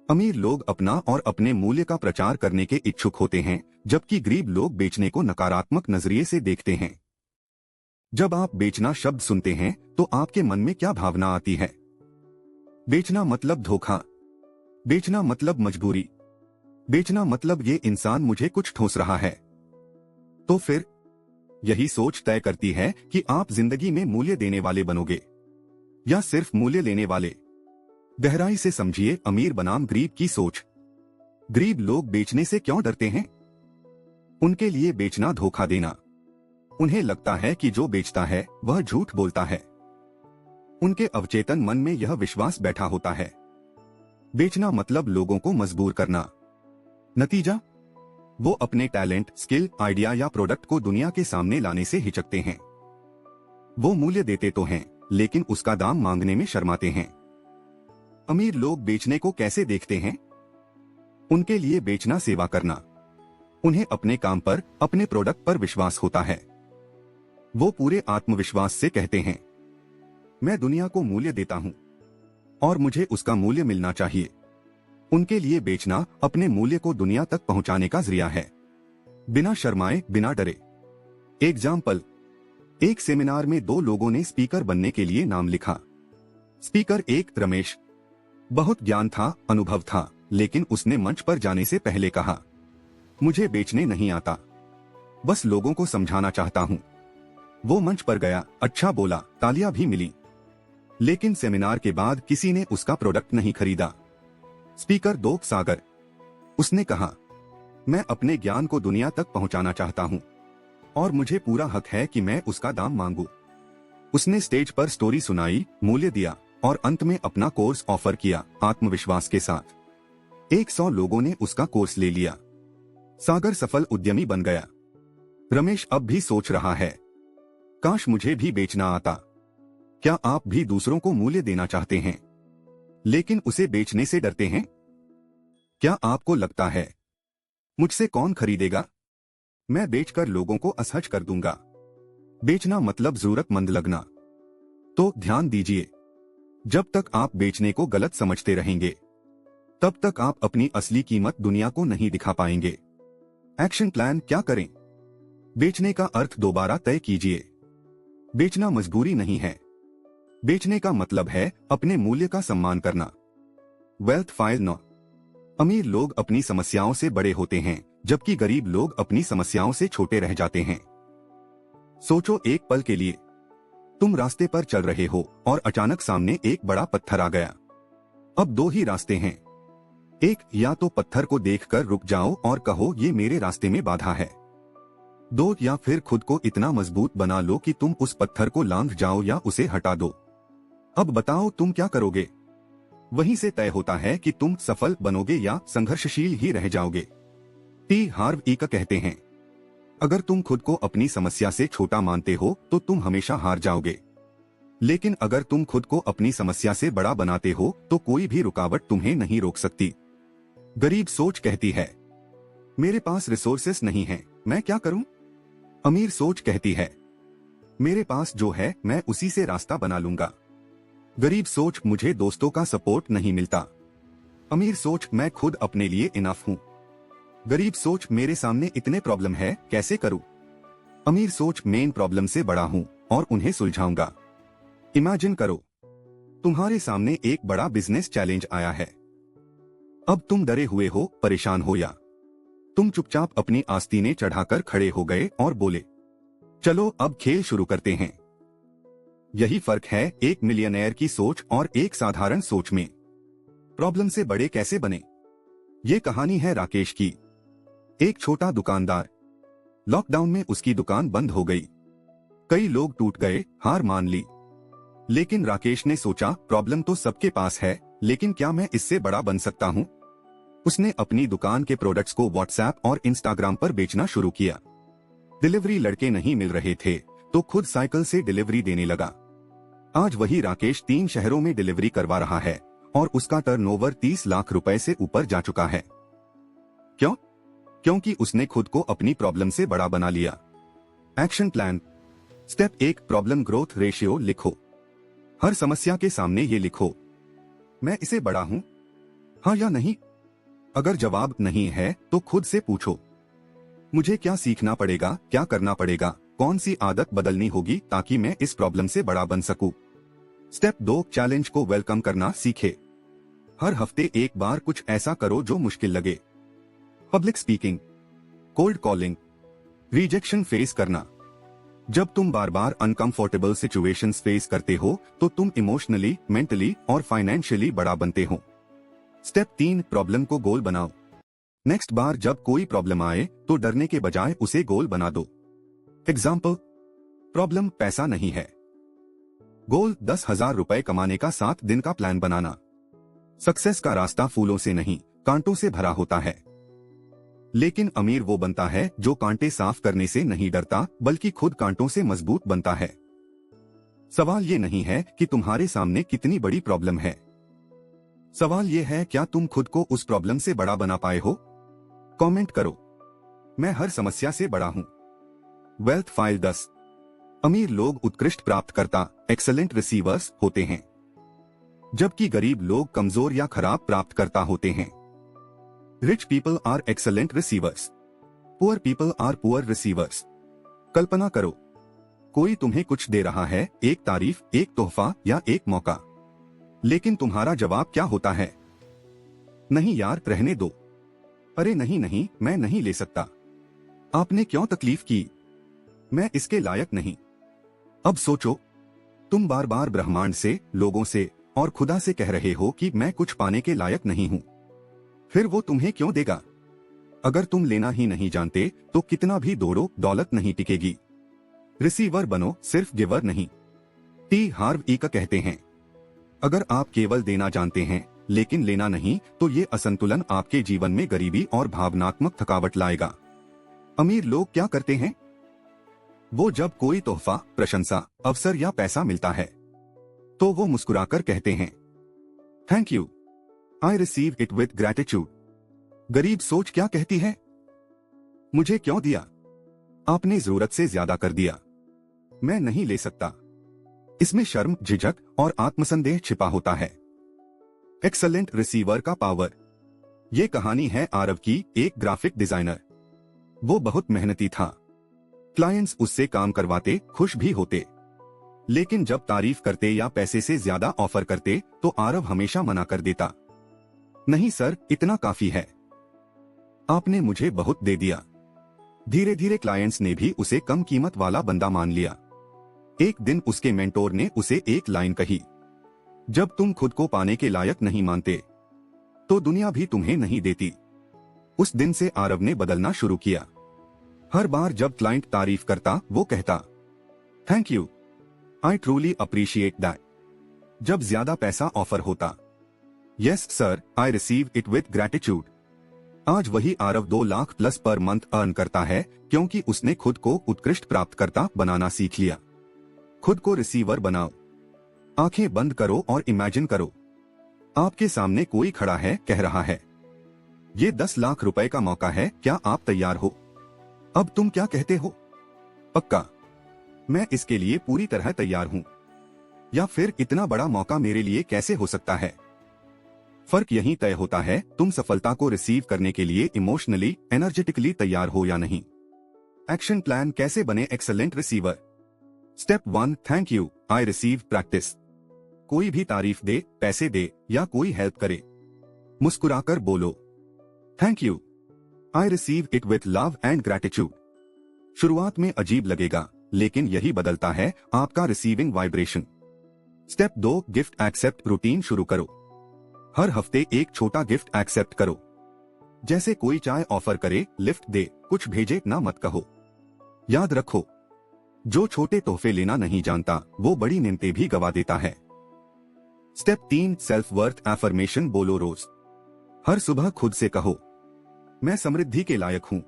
अमीर लोग अपना और अपने मूल्य का प्रचार करने के इच्छुक होते हैं, जबकि गरीब लोग बेचने को नकारात्मक नजरिए से देखते हैं। जब आप बेचना शब्द सुनते हैं तो आपके मन में क्या भावना आती है? बेचना मतलब धोखा, बेचना मतलब मजबूरी, बेचना मतलब ये इंसान मुझे कुछ ठोस रहा है। तो फिर यही सोच तय करती है कि आप जिंदगी में मूल्य देने वाले बनोगे या सिर्फ मूल्य लेने वाले। गहराई से समझिए अमीर बनाम गरीब की सोच। गरीब लोग बेचने से क्यों डरते हैं? उनके लिए बेचना धोखा देना। उन्हें लगता है कि जो बेचता है वह झूठ बोलता है। उनके अवचेतन मन में यह विश्वास बैठा होता है। बेचना मतलब लोगों को मजबूर करना। नतीजा, वो अपने टैलेंट, स्किल, आइडिया या प्रोडक्ट को दुनिया के सामने लाने से हिचकते हैं। वो मूल्य देते तो हैं, लेकिन उसका दाम मांगने में शर्माते हैं। अमीर लोग बेचने को कैसे देखते हैं? उनके लिए बेचना सेवा करना। उन्हें अपने काम पर, अपने प्रोडक्ट पर विश्वास होता है। वो पूरे आत्मविश्वास से कहते हैं, मैं दुनिया को मूल्य देता हूं और मुझे उसका मूल्य मिलना चाहिए। उनके लिए बेचना अपने मूल्य को दुनिया तक पहुंचाने का जरिया है, बिना शर्माए, बिना डरे। एग्जाम्पल, एक सेमिनार में 2 लोगों ने स्पीकर बनने के लिए नाम लिखा। स्पीकर 1 रमेश, बहुत ज्ञान था, अनुभव था, लेकिन उसने मंच पर जाने से पहले कहा, मुझे बेचने नहीं आता, बस लोगों को समझाना चाहता हूँ। वो मंच पर गया, अच्छा बोला, तालियां भी मिली, लेकिन सेमिनार के बाद किसी ने उसका प्रोडक्ट नहीं खरीदा। स्पीकर 2 सागर। उसने कहा, मैं अपने ज्ञान को दुनिया तक पहुंचाना चाहता हूं और मुझे पूरा हक है कि मैं उसका दाम मांगू। उसने स्टेज पर स्टोरी सुनाई, मूल्य दिया और अंत में अपना कोर्स ऑफर किया, आत्मविश्वास के साथ। 100 लोगों ने उसका कोर्स ले लिया। सागर सफल उद्यमी बन गया। रमेश अब भी सोच रहा है, काश मुझे भी बेचना आता। क्या आप भी दूसरों को मूल्य देना चाहते हैं, लेकिन उसे बेचने से डरते हैं? क्या आपको लगता है, मुझसे कौन खरीदेगा? मैं बेचकर लोगों को असहज कर दूंगा। बेचना मतलब जरूरतमंद लगना। तो ध्यान दीजिए, जब तक आप बेचने को गलत समझते रहेंगे, तब तक आप अपनी असली कीमत दुनिया को नहीं दिखा पाएंगे। एक्शन प्लान क्या करें? बेचने का अर्थ दोबारा तय कीजिए। बेचना मजबूरी नहीं है। बेचने का मतलब है अपने मूल्य का सम्मान करना। Wealth file 9। अमीर लोग अपनी समस्याओं से बड़े होते हैं, जबकि गरीब लोग अपनी समस्याओं से छोटे रह जाते हैं। सोचो एक पल के लिए, तुम रास्ते पर चल रहे हो और अचानक सामने एक बड़ा पत्थर आ गया। अब 2 ही रास्ते हैं। एक, या तो पत्थर को देखकर रुक जाओ और कहो ये मेरे रास्ते में बाधा है। 2, या फिर खुद को इतना मजबूत बना लो कि तुम उस पत्थर को लांघ जाओ या उसे हटा दो। अब बताओ तुम क्या करोगे? वहीं से तय होता है कि तुम सफल बनोगे या संघर्षशील ही रह जाओगे। टी हार्व ईक कहते हैं, अगर तुम खुद को अपनी समस्या से छोटा मानते हो तो तुम हमेशा हार जाओगे, लेकिन अगर तुम खुद को अपनी समस्या से बड़ा बनाते हो तो कोई भी रुकावट तुम्हें नहीं रोक सकती। गरीब सोच कहती है, मेरे पास रिसोर्सेस नहीं हैं, मैं क्या करूं? अमीर सोच कहती है, मेरे पास जो है मैं उसी से रास्ता बना लूंगा। गरीब सोच, मुझे दोस्तों का सपोर्ट नहीं मिलता। अमीर सोच, मैं खुद अपने लिए इनफ हूं। गरीब सोच, मेरे सामने इतने प्रॉब्लम है, कैसे करूं? अमीर सोच, मेन प्रॉब्लम से बड़ा हूं और उन्हें सुलझाऊंगा। इमेजिन करो, तुम्हारे सामने एक बड़ा बिजनेस चैलेंज आया है। अब तुम डरे हुए हो, परेशान हो, या तुम चुपचाप अपनी आस्तीनें चढ़ाकर खड़े हो गए और बोले, चलो अब खेल शुरू करते हैं। यही फर्क है एक मिलियनेयर की सोच और एक साधारण सोच में। प्रॉब्लम से बड़े कैसे बने? ये कहानी है राकेश की। एक छोटा दुकानदार, लॉकडाउन में उसकी दुकान बंद हो गई। कई लोग टूट गए, हार मान ली। लेकिन राकेश ने सोचा, प्रॉब्लम तो सबके पास है, लेकिन क्या मैं इससे बड़ा बन सकता हूँ? उसने अपनी दुकान के प्रोडक्ट्स को व्हाट्सएप और इंस्टाग्राम पर बेचना शुरू किया। डिलीवरी लड़के नहीं मिल रहे थे तो खुद साइकिल से डिलीवरी देने लगा। आज वही राकेश 3 शहरों में डिलीवरी करवा रहा है और उसका टर्नओवर 30 लाख रुपए से ऊपर जा चुका है। क्यों? क्योंकि उसने खुद को अपनी प्रॉब्लम से बड़ा बना लिया। Action plan. Step 1, problem growth ratio लिखो। हर समस्या के सामने ये लिखो, मैं इसे बड़ा हूं, हाँ या नहीं? अगर जवाब नहीं है तो खुद से पूछो, मुझे क्या सीखना पड़ेगा, क्या करना पड़ेगा, कौन सी आदत बदलनी होगी ताकि मैं इस प्रॉब्लम से बड़ा बन सकूं। स्टेप 2, चैलेंज को वेलकम करना सीखे। हर हफ्ते एक बार कुछ ऐसा करो जो मुश्किल लगे। Public speaking, cold calling, rejection face करना। जब तुम बार बार अनकंफर्टेबल सिचुएशंस फेस करते हो तो तुम इमोशनली, मेंटली और फाइनेंशियली बड़ा बनते हो। स्टेप 3, प्रॉब्लम को गोल बनाओ। नेक्स्ट बार जब कोई प्रॉब्लम आए तो डरने के बजाय उसे गोल बना दो। एग्जाम्पल, प्रॉब्लम पैसा नहीं है, गोल 10,000 रुपए कमाने का 7 दिन का प्लान बनाना। सक्सेस का रास्ता फूलों से नहीं, कांटों से भरा होता है। लेकिन अमीर वो बनता है जो कांटे साफ करने से नहीं डरता, बल्कि खुद कांटों से मजबूत बनता है। सवाल ये नहीं है कि तुम्हारे सामने कितनी बड़ी प्रॉब्लम है, सवाल ये है क्या तुम खुद को उस प्रॉब्लम से बड़ा बना पाए हो? कमेंट करो, मैं हर समस्या से बड़ा हूं। Wealth file 10। अमीर लोग उत्कृष्ट प्राप्तकर्ता, एक्सेलेंट रिसीवर्स होते हैं, जबकि गरीब लोग कमजोर या खराब प्राप्तकर्ता होते हैं। Rich people are excellent receivers, poor people are poor receivers. कल्पना करो, कोई तुम्हें कुछ दे रहा है, एक तारीफ, एक तोहफा या एक मौका। लेकिन तुम्हारा जवाब क्या होता है? नहीं यार, रहने दो। अरे नहीं नहीं, मैं नहीं ले सकता। आपने क्यों तकलीफ की? मैं इसके लायक नहीं। अब सोचो, तुम बार बार ब्रह्मांड से, लोगों से और खुदा से कह रहे हो कि मैं कुछ पाने के लायक नहीं हूं। फिर वो तुम्हें क्यों देगा? अगर तुम लेना ही नहीं जानते तो कितना भी दौड़ो, दौलत नहीं टिकेगी। रिसीवर बनो, सिर्फ गिवर नहीं। टी हार्व ई का कहते हैं, अगर आप केवल देना जानते हैं लेकिन लेना नहीं, तो ये असंतुलन आपके जीवन में गरीबी और भावनात्मक थकावट लाएगा। अमीर लोग क्या करते हैं? वो जब कोई तोहफा, प्रशंसा, अवसर या पैसा मिलता है तो वो मुस्कुराकर कहते हैं, thank you, I receive it with gratitude. गरीब सोच क्या कहती है? मुझे क्यों दिया? आपने जरूरत से ज्यादा कर दिया। मैं नहीं ले सकता। इसमें शर्म, झिझक और आत्मसंदेह छिपा होता है। एक्सलेंट रिसीवर का पावर। ये कहानी है आरव की, एक ग्राफिक डिजाइनर। वो बहुत मेहनती था। क्लाइंट्स उससे काम करवाते, खुश भी होते। लेकिन जब तारीफ करते या पैसे से ज्यादा ऑफर करते तो आरव हमेशा मना कर देता। नहीं सर, इतना काफी है। आपने मुझे बहुत दे दिया। धीरे धीरे क्लाइंट्स ने भी उसे कम कीमत वाला बंदा मान लिया। एक दिन उसके मेंटोर ने उसे एक लाइन कही, जब तुम खुद को पाने के लायक नहीं मानते तो दुनिया भी तुम्हें नहीं देती। उस दिन से आरव ने बदलना शुरू किया। हर बार जब क्लाइंट तारीफ करता वो कहता, thank you, I truly appreciate that. जब ज्यादा ऑफर ऑफर होता, yes sir, I receive it with gratitude. आज वही Aarav 2 lakh plus per month earn करता है क्योंकि उसने खुद को उत्कृष्ट प्राप्तकर्ता बनाना सीख लिया। खुद को रिसीवर बनाओ। आंखें बंद करो और इमेजिन करो, आपके सामने कोई खड़ा है, कह रहा है, ये 10 लाख रुपए का मौका है, क्या आप तैयार हो? अब तुम क्या कहते हो? पक्का, मैं इसके लिए पूरी तरह तैयार हूं। या फिर इतना बड़ा मौका मेरे लिए कैसे हो सकता है? फर्क यहीं तय होता है, तुम सफलता को रिसीव करने के लिए इमोशनली, एनर्जेटिकली तैयार हो या नहीं। एक्शन प्लान कैसे बने excellent receiver. Step 1, thank you, I receive practice. कोई भी तारीफ दे, पैसे दे या कोई हेल्प करे, मुस्कुराकर बोलो, thank you, I receive it with love and gratitude. शुरुआत में अजीब लगेगा, लेकिन यही बदलता है आपका receiving vibration. Step 2, gift accept routine शुरू करो। हर हफ्ते एक छोटा गिफ्ट एक्सेप्ट करो। जैसे कोई चाय ऑफर करे, लिफ्ट दे, कुछ भेजे ना मत कहो। याद रखो, जो छोटे तोहफे लेना नहीं जानता वो बड़ी नेमतें भी गवा देता है। स्टेप 3, सेल्फ वर्थ एफर्मेशन बोलो रोज। हर सुबह खुद से कहो, मैं समृद्धि के लायक हूं,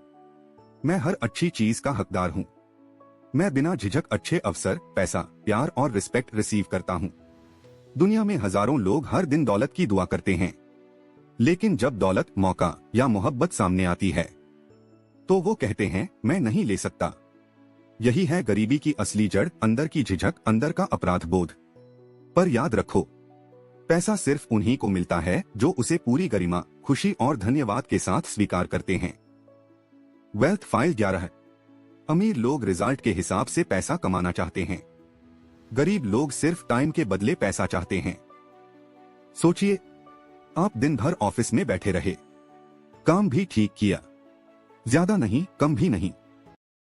मैं हर अच्छी चीज का हकदार हूं, मैं बिना झिझक अच्छे अवसर, पैसा, प्यार और रिस्पेक्ट रिसीव करता हूं। दुनिया में हजारों लोग हर दिन दौलत की दुआ करते हैं, लेकिन जब दौलत, मौका या मोहब्बत सामने आती है तो वो कहते हैं, मैं नहीं ले सकता। यही है गरीबी की असली जड़, अंदर की झिझक, अंदर का अपराध बोध। पर याद रखो, पैसा सिर्फ उन्हीं को मिलता है जो उसे पूरी गरिमा, खुशी और धन्यवाद के साथ स्वीकार करते हैं। Wealth file 11। अमीर लोग रिजल्ट के हिसाब से पैसा कमाना चाहते हैं, गरीब लोग सिर्फ टाइम के बदले पैसा चाहते हैं। सोचिए, आप दिन भर ऑफिस में बैठे रहे, काम भी ठीक किया, ज्यादा नहीं कम भी नहीं।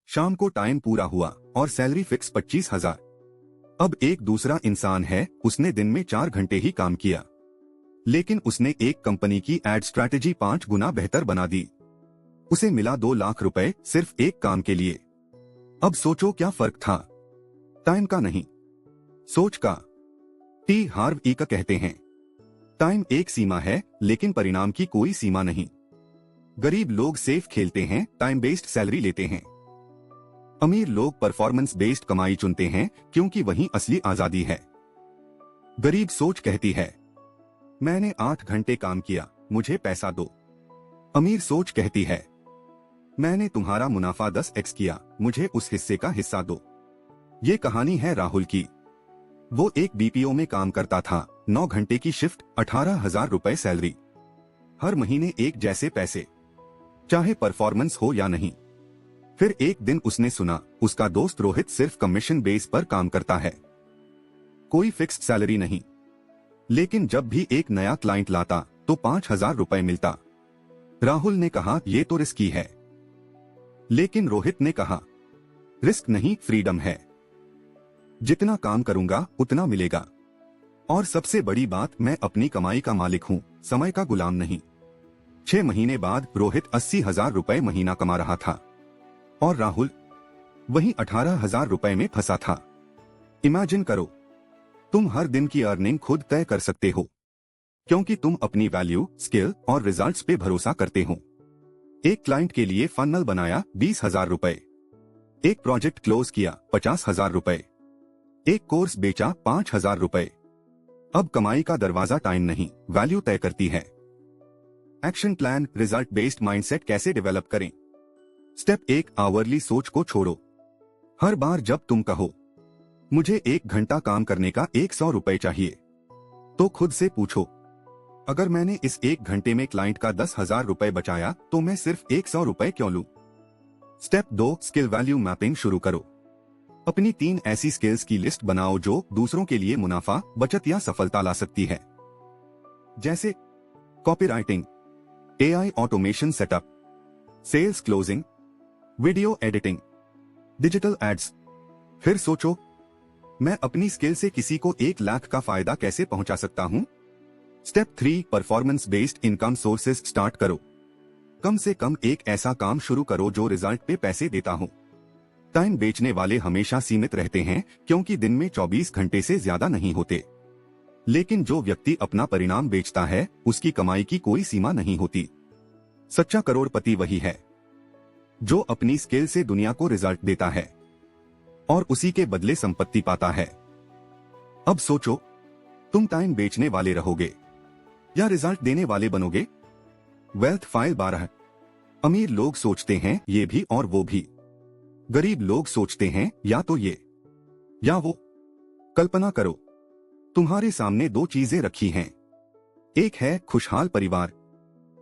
शाम को टाइम पूरा हुआ और सैलरी फिक्स 25,000। अब एक दूसरा इंसान है, उसने दिन में 4 घंटे ही काम किया, लेकिन उसने एक कंपनी की एड स्ट्रैटेजी 5 गुना बेहतर बना दी। उसे मिला 2 लाख रुपए सिर्फ एक काम के लिए। अब सोचो क्या फर्क था? टाइम का नहीं, सोच का। टी हार्व ई का कहते हैं, टाइम एक सीमा है लेकिन परिणाम की कोई सीमा नहीं। गरीब लोग सेफ खेलते हैं, टाइम बेस्ड सैलरी लेते हैं। अमीर लोग परफॉर्मेंस बेस्ड कमाई चुनते हैं क्योंकि वही असली आजादी है। गरीब सोच कहती है, मैंने 8 घंटे काम किया, मुझे पैसा दो। अमीर सोच कहती है, मैंने तुम्हारा मुनाफा 10x किया, मुझे उस हिस्से का हिस्सा दो। ये कहानी है राहुल की। वो एक बीपीओ में काम करता था, 9 घंटे की शिफ्ट, 18,000 रुपए सैलरी, हर महीने एक जैसे पैसे, चाहे परफॉर्मेंस हो या नहीं। फिर एक दिन उसने सुना उसका दोस्त रोहित सिर्फ कमीशन बेस पर काम करता है, कोई फिक्स्ड सैलरी नहीं। लेकिन जब भी एक नया क्लाइंट लाता तो 5,000 रुपए मिलता। राहुल ने कहा ये तो रिस्की है। लेकिन रोहित ने कहा रिस्क नहीं, फ्रीडम है। जितना काम करूंगा उतना मिलेगा। और सबसे बड़ी बात, मैं अपनी कमाई का मालिक हूं, समय का गुलाम नहीं। 6 महीने बाद रोहित 80,000 रुपए महीना कमा रहा था और राहुल वहीं 18,000 रुपए में फंसा था। इमेजिन करो, तुम हर दिन की अर्निंग खुद तय कर सकते हो, क्योंकि तुम अपनी वैल्यू, स्किल और रिजल्ट्स पे भरोसा करते हो। एक क्लाइंट के लिए फनल बनाया 20,000 रुपए, एक प्रोजेक्ट क्लोज किया 50,000 रुपए, एक कोर्स बेचा 5,000 रुपए। अब कमाई का दरवाजा टाइम नहीं, वैल्यू तय करती है। Action plan, result based mindset कैसे डेवलप करें? स्टेप 1, आवरली सोच को छोड़ो। हर बार जब तुम कहो मुझे 1 घंटा काम करने का 100 रुपए चाहिए, तो खुद से पूछो, अगर मैंने इस 1 घंटे में क्लाइंट का 10,000 रुपए बचाया तो मैं सिर्फ 100 रुपए क्यों लूं? स्टेप 2, स्किल वैल्यू मैपिंग शुरू करो। अपनी 3 ऐसी स्किल्स की लिस्ट बनाओ जो दूसरों के लिए मुनाफा, बचत या सफलता ला सकती है। जैसे copywriting, AI automation setup, sales closing, video editing, digital ads. फिर सोचो, मैं अपनी स्किल से किसी को 1 लाख का फायदा कैसे पहुंचा सकता हूं? Step 3, performance based income sources start करो। कम से कम एक ऐसा काम शुरू करो जो रिजल्ट पे पैसे देता हो। टाइम बेचने वाले हमेशा सीमित रहते हैं, क्योंकि दिन में 24 घंटे से ज्यादा नहीं होते। लेकिन जो व्यक्ति अपना परिणाम बेचता है, उसकी कमाई की कोई सीमा नहीं होती। सच्चा करोड़पति वही है जो अपनी स्किल से दुनिया को रिजल्ट देता है और उसी के बदले संपत्ति पाता है। अब सोचो, तुम टाइम बेचने वाले रहोगे या रिजल्ट देने वाले बनोगे? Wealth file 12। अमीर लोग सोचते हैं ये भी और वो भी। गरीब लोग सोचते हैं या तो ये या वो। कल्पना करो, तुम्हारे सामने 2 चीजें रखी हैं। एक है खुशहाल परिवार,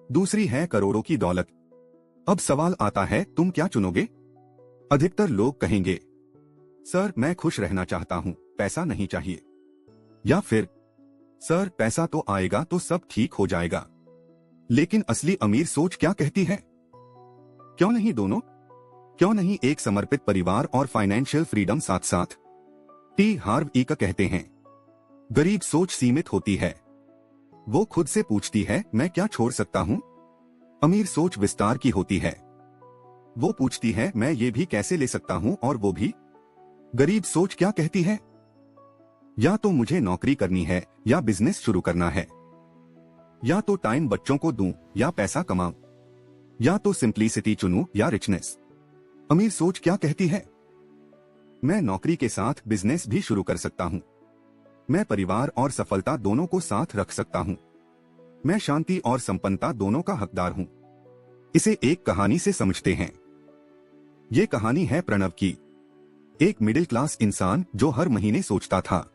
दूसरी है करोड़ों की दौलत। अब सवाल आता है, तुम क्या चुनोगे? अधिकतर लोग कहेंगे, सर मैं खुश रहना चाहता हूं, पैसा नहीं चाहिए। या फिर, सर पैसा तो आएगा तो सब ठीक हो जाएगा। लेकिन असली अमीर सोच क्या कहती है? क्यों नहीं दोनों? क्यों नहीं एक समर्पित परिवार और फाइनेंशियल फ्रीडम साथ साथ? टी हार्व इका कहते हैं, गरीब सोच सीमित होती है। वो खुद से पूछती है, मैं क्या छोड़ सकता हूं? अमीर सोच विस्तार की होती है। वो पूछती है, मैं ये भी कैसे ले सकता हूं और वो भी? गरीब सोच क्या कहती है? या तो मुझे नौकरी करनी है या बिजनेस शुरू करना है, या तो टाइम बच्चों को दूं या पैसा कमाऊं, या तो सिंप्लिसिटी चुनूं या रिचनेस। अमीर सोच क्या कहती है? मैं नौकरी के साथ बिजनेस भी शुरू कर सकता हूं, मैं परिवार और सफलता दोनों को साथ रख सकता हूं, मैं शांति और संपन्नता दोनों का हकदार हूं। इसे एक कहानी से समझते हैं। ये कहानी है प्रणव की। एक मिडिल क्लास इंसान जो हर महीने सोचता था,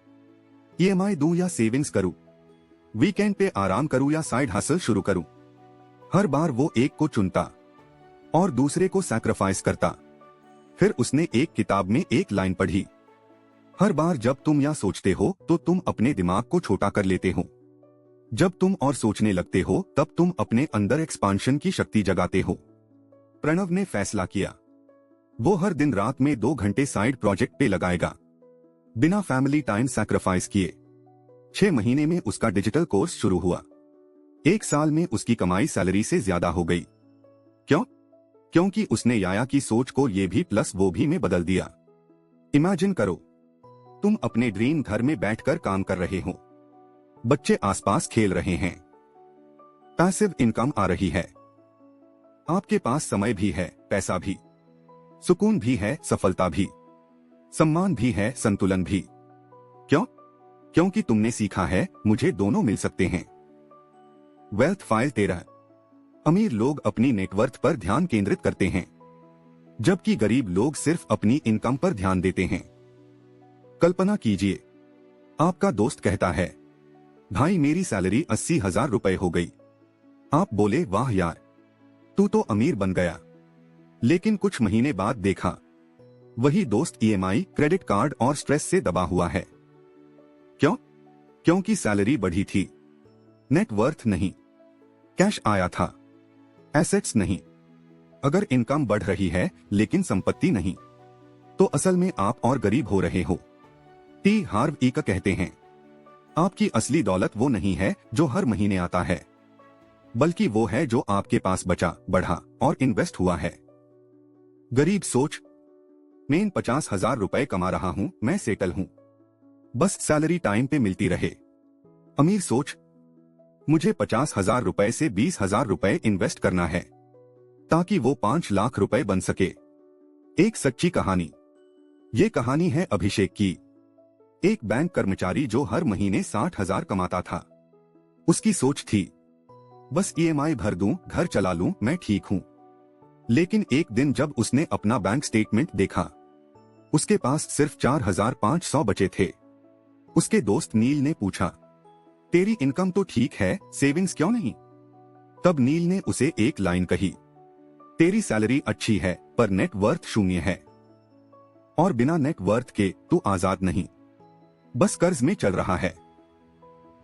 ईएमआई दूं या सेविंग्स करूं, वीकेंड पे आराम करूं या साइड हसल शुरू करूं। हर बार वो एक को चुनता और दूसरे को सैक्रिफाइस करता। फिर उसने एक किताब में एक लाइन पढ़ी, हर बार जब तुम यह सोचते हो तो तुम अपने दिमाग को छोटा कर लेते हो। जब तुम और सोचने लगते हो तब तुम अपने अंदर एक्सपांशन की शक्ति जगाते हो। प्रणव ने फैसला किया, वो हर दिन रात में 2 घंटे साइड प्रोजेक्ट पे लगाएगा, बिना फैमिली टाइम सैक्रिफाइस किए। 6 महीने में उसका डिजिटल कोर्स शुरू हुआ। 1 साल में उसकी कमाई सैलरी से ज्यादा हो गई। क्यों? क्योंकि उसने याया की सोच को ये भी प्लस वो भी में बदल दिया। इमेजिन करो, तुम अपने ड्रीम घर में बैठकर काम कर रहे हो, बच्चे आसपास खेल रहे हैं, पैसिव इनकम आ रही है, आपके पास समय भी है, पैसा भी, सुकून भी है, सफलता भी, सम्मान भी है, संतुलन भी। क्यों? क्योंकि तुमने सीखा है मुझे दोनों मिल सकते हैं। Wealth file 13। अमीर लोग अपनी नेटवर्थ पर ध्यान केंद्रित करते हैं, जबकि गरीब लोग सिर्फ अपनी इनकम पर ध्यान देते हैं। कल्पना कीजिए, आपका दोस्त कहता है, भाई मेरी सैलरी 80,000 रुपए हो गई। आप बोले, वाह यार, तू तो अमीर बन गया। लेकिन कुछ महीने बाद देखा, वही दोस्त ईएमआई, क्रेडिट कार्ड और स्ट्रेस से दबा हुआ है। क्यों? क्योंकि सैलरी बढ़ी थी, नेट वर्थ नहीं, कैश आया था, एसेट्स नहीं। अगर इनकम बढ़ रही है लेकिन संपत्ति नहीं, तो असल में आप और गरीब हो रहे हो। टी हार्व इक कहते हैं, आपकी असली दौलत वो नहीं है जो हर महीने आता है, बल्कि वो है जो आपके पास बचा, बढ़ा और इन्वेस्ट हुआ है। गरीब सोच, मैं 50,000 रुपए कमा रहा हूं, मैं सेटल हूं, बस सैलरी टाइम पे मिलती रहे। अमीर सोच, मुझे 50,000 रुपए से 20,000 रुपए इन्वेस्ट करना है ताकि वो 5 लाख रुपए बन सके। एक सच्ची कहानी। ये कहानी है अभिषेक की, एक बैंक कर्मचारी जो हर महीने 60,000 कमाता था। उसकी सोच थी, बस ईएमआई भर दूं, घर चला लूं, मैं ठीक हूं। लेकिन एक दिन जब उसने अपना बैंक स्टेटमेंट देखा, उसके पास सिर्फ 4,500 बचे थे। उसके दोस्त नील ने पूछा, तेरी इनकम तो ठीक है, सेविंग्स क्यों नहीं? तब नील ने उसे एक लाइन कही, तेरी सैलरी अच्छी है पर नेट वर्थ शून्य है, और बिना नेट वर्थ के तू आजाद नहीं, बस कर्ज में चल रहा है।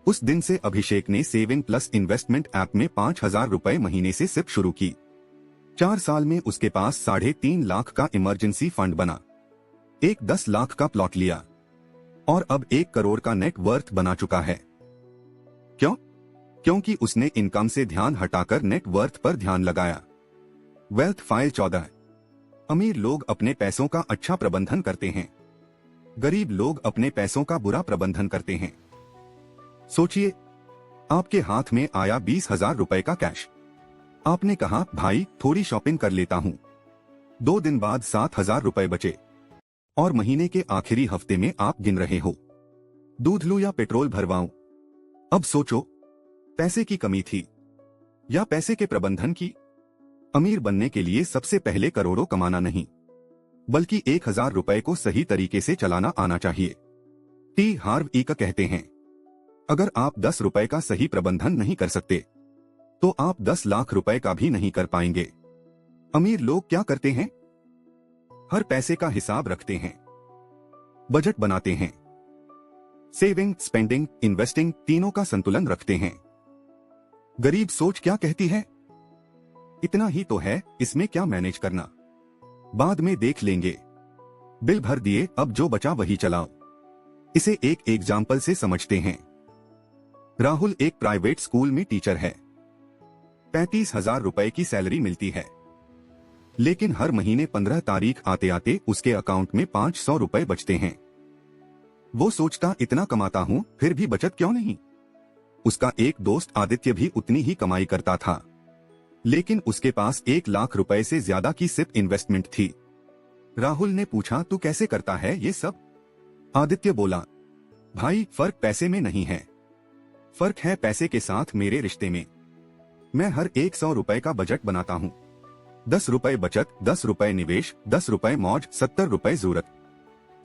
उस दिन से अभिषेक ने सेविंग प्लस इन्वेस्टमेंट ऐप में 5,000 रुपए महीने से सिप शुरू की। 4 साल में उसके पास 3.5 लाख का इमरजेंसी फंड बना, एक 10 लाख का प्लॉट लिया और अब 1 करोड़ का नेट वर्थ बना चुका है। क्यों? क्योंकि उसने इनकम से ध्यान हटाकर नेट वर्थ पर ध्यान लगाया। Wealth file 14। अमीर लोग अपने पैसों का अच्छा प्रबंधन करते हैं, गरीब लोग अपने पैसों का बुरा प्रबंधन करते हैं। सोचिए, आपके हाथ में आया 20,000 रुपए का कैश। आपने कहा, भाई थोड़ी शॉपिंग कर लेता हूं। 2 दिन बाद 7,000 रुपए बचे और महीने के आखिरी हफ्ते में आप गिन रहे हो, दूध लूं या पेट्रोल भरवाऊं? अब सोचो, पैसे की कमी थी या पैसे के प्रबंधन की? अमीर बनने के लिए सबसे पहले करोड़ों कमाना नहीं, बल्कि 1,000 रुपए को सही तरीके से चलाना आना चाहिए। टी हार्व इक कहते हैं, अगर आप 10 रुपए का सही प्रबंधन नहीं कर सकते तो आप 10 लाख रुपए का भी नहीं कर पाएंगे। अमीर लोग क्या करते हैं? हर पैसे का हिसाब रखते हैं, बजट बनाते हैं, सेविंग, स्पेंडिंग, इन्वेस्टिंग तीनों का संतुलन रखते हैं। गरीब सोच क्या कहती है? इतना ही तो है, इसमें क्या मैनेज करना, बाद में देख लेंगे, बिल भर दिए, अब जो बचा वही चलाओ। इसे एक एग्जाम्पल से समझते हैं। राहुल एक प्राइवेट स्कूल में टीचर है, 35,000 रुपए की सैलरी मिलती है, लेकिन हर महीने 15 तारीख आते आते उसके अकाउंट में 500 रुपए बचते हैं। वो सोचता, इतना कमाता हूं फिर भी बचत क्यों नहीं? उसका एक दोस्त आदित्य भी उतनी ही कमाई करता था, लेकिन उसके पास 1 लाख रुपए से ज्यादा की सिप इन्वेस्टमेंट थी। राहुल ने पूछा, तू कैसे करता है ये सब? आदित्य बोला, भाई फर्क पैसे में नहीं है, फर्क है पैसे के साथ मेरे रिश्ते में। मैं हर 100 रुपए का बजट बनाता हूँ, 10 रुपए बचत, 10 रुपए निवेश, 10 रुपए मौज, 70 रुपए जरूरत।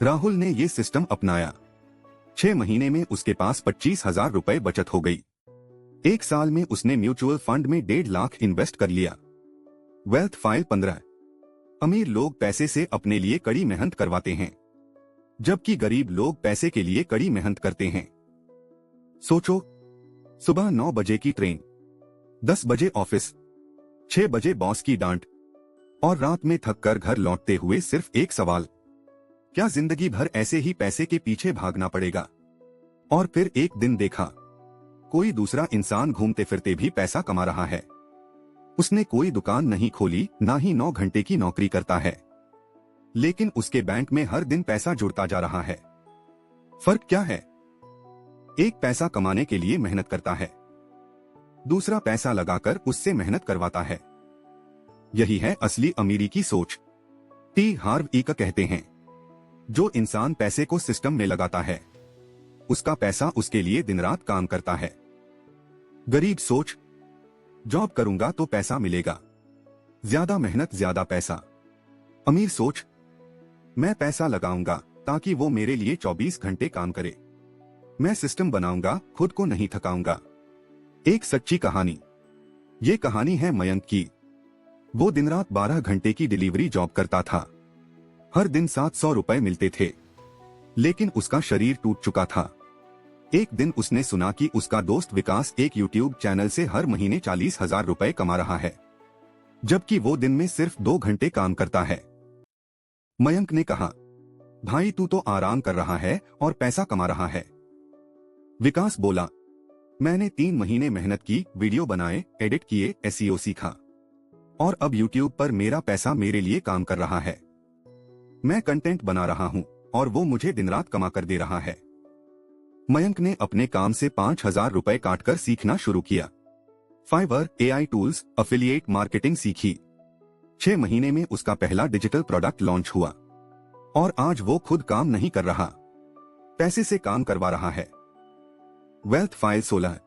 राहुल ने ये सिस्टम अपनाया। 6 महीने में उसके पास 25,000 रुपए बचत हो गई। 1 साल में उसने म्यूचुअल फंड में 1.5 लाख इन्वेस्ट कर लिया। Wealth file 15। अमीर लोग पैसे से अपने लिए कड़ी मेहनत करवाते हैं, जबकि गरीब लोग पैसे के लिए कड़ी मेहनत करते हैं। सोचो, सुबह 9 बजे की ट्रेन, 10 बजे ऑफिस, 6 बजे बॉस की डांट और रात में थक कर घर लौटते हुए सिर्फ एक सवाल, क्या जिंदगी भर ऐसे ही पैसे के पीछे भागना पड़ेगा? और फिर एक दिन देखा, कोई दूसरा इंसान घूमते फिरते भी पैसा कमा रहा है। उसने कोई दुकान नहीं खोली, ना ही 9 घंटे की नौकरी करता है, लेकिन उसके बैंक में हर दिन पैसा जुड़ता जा रहा है। फर्क क्या है? एक पैसा कमाने के लिए मेहनत करता है, दूसरा पैसा लगाकर उससे मेहनत करवाता है। यही है असली अमीरी की सोच। टी हार्व इक कहते हैं, जो इंसान पैसे को सिस्टम में लगाता है, उसका पैसा उसके लिए दिन रात काम करता है। गरीब सोच, जॉब करूंगा तो पैसा मिलेगा, ज्यादा मेहनत ज्यादा पैसा। अमीर सोच, मैं पैसा लगाऊंगा ताकि वो मेरे लिए 24 घंटे काम करे, मैं सिस्टम बनाऊंगा, खुद को नहीं थकाऊंगा। एक सच्ची कहानी। ये कहानी है मयंक की। वो दिन रात 12 घंटे की डिलीवरी जॉब करता था, हर दिन 700 रुपए मिलते थे, लेकिन उसका शरीर टूट चुका था। एक दिन उसने सुना कि उसका दोस्त विकास एक यूट्यूब चैनल से हर महीने 40,000 रुपए कमा रहा है, जबकि वो दिन में सिर्फ 2 घंटे काम करता है। मयंक ने कहा, भाई तू तो आराम कर रहा है और पैसा कमा रहा है। विकास बोला, मैंने 3 महीने मेहनत की, वीडियो बनाए, एडिट किए, एसईओ सीखा और अब यूट्यूब पर मेरा पैसा मेरे लिए काम कर रहा है। मैं कंटेंट बना रहा हूं और वो मुझे दिन रात कमा कर दे रहा है। मयंक ने अपने काम से 5,000 रुपए काटकर सीखना शुरू किया। Fiverr, AI tools, affiliate marketing सीखी। 6 महीने में उसका पहला डिजिटल प्रोडक्ट लॉन्च हुआ और आज वो खुद काम नहीं कर रहा, पैसे से काम करवा रहा है। Wealth file 16।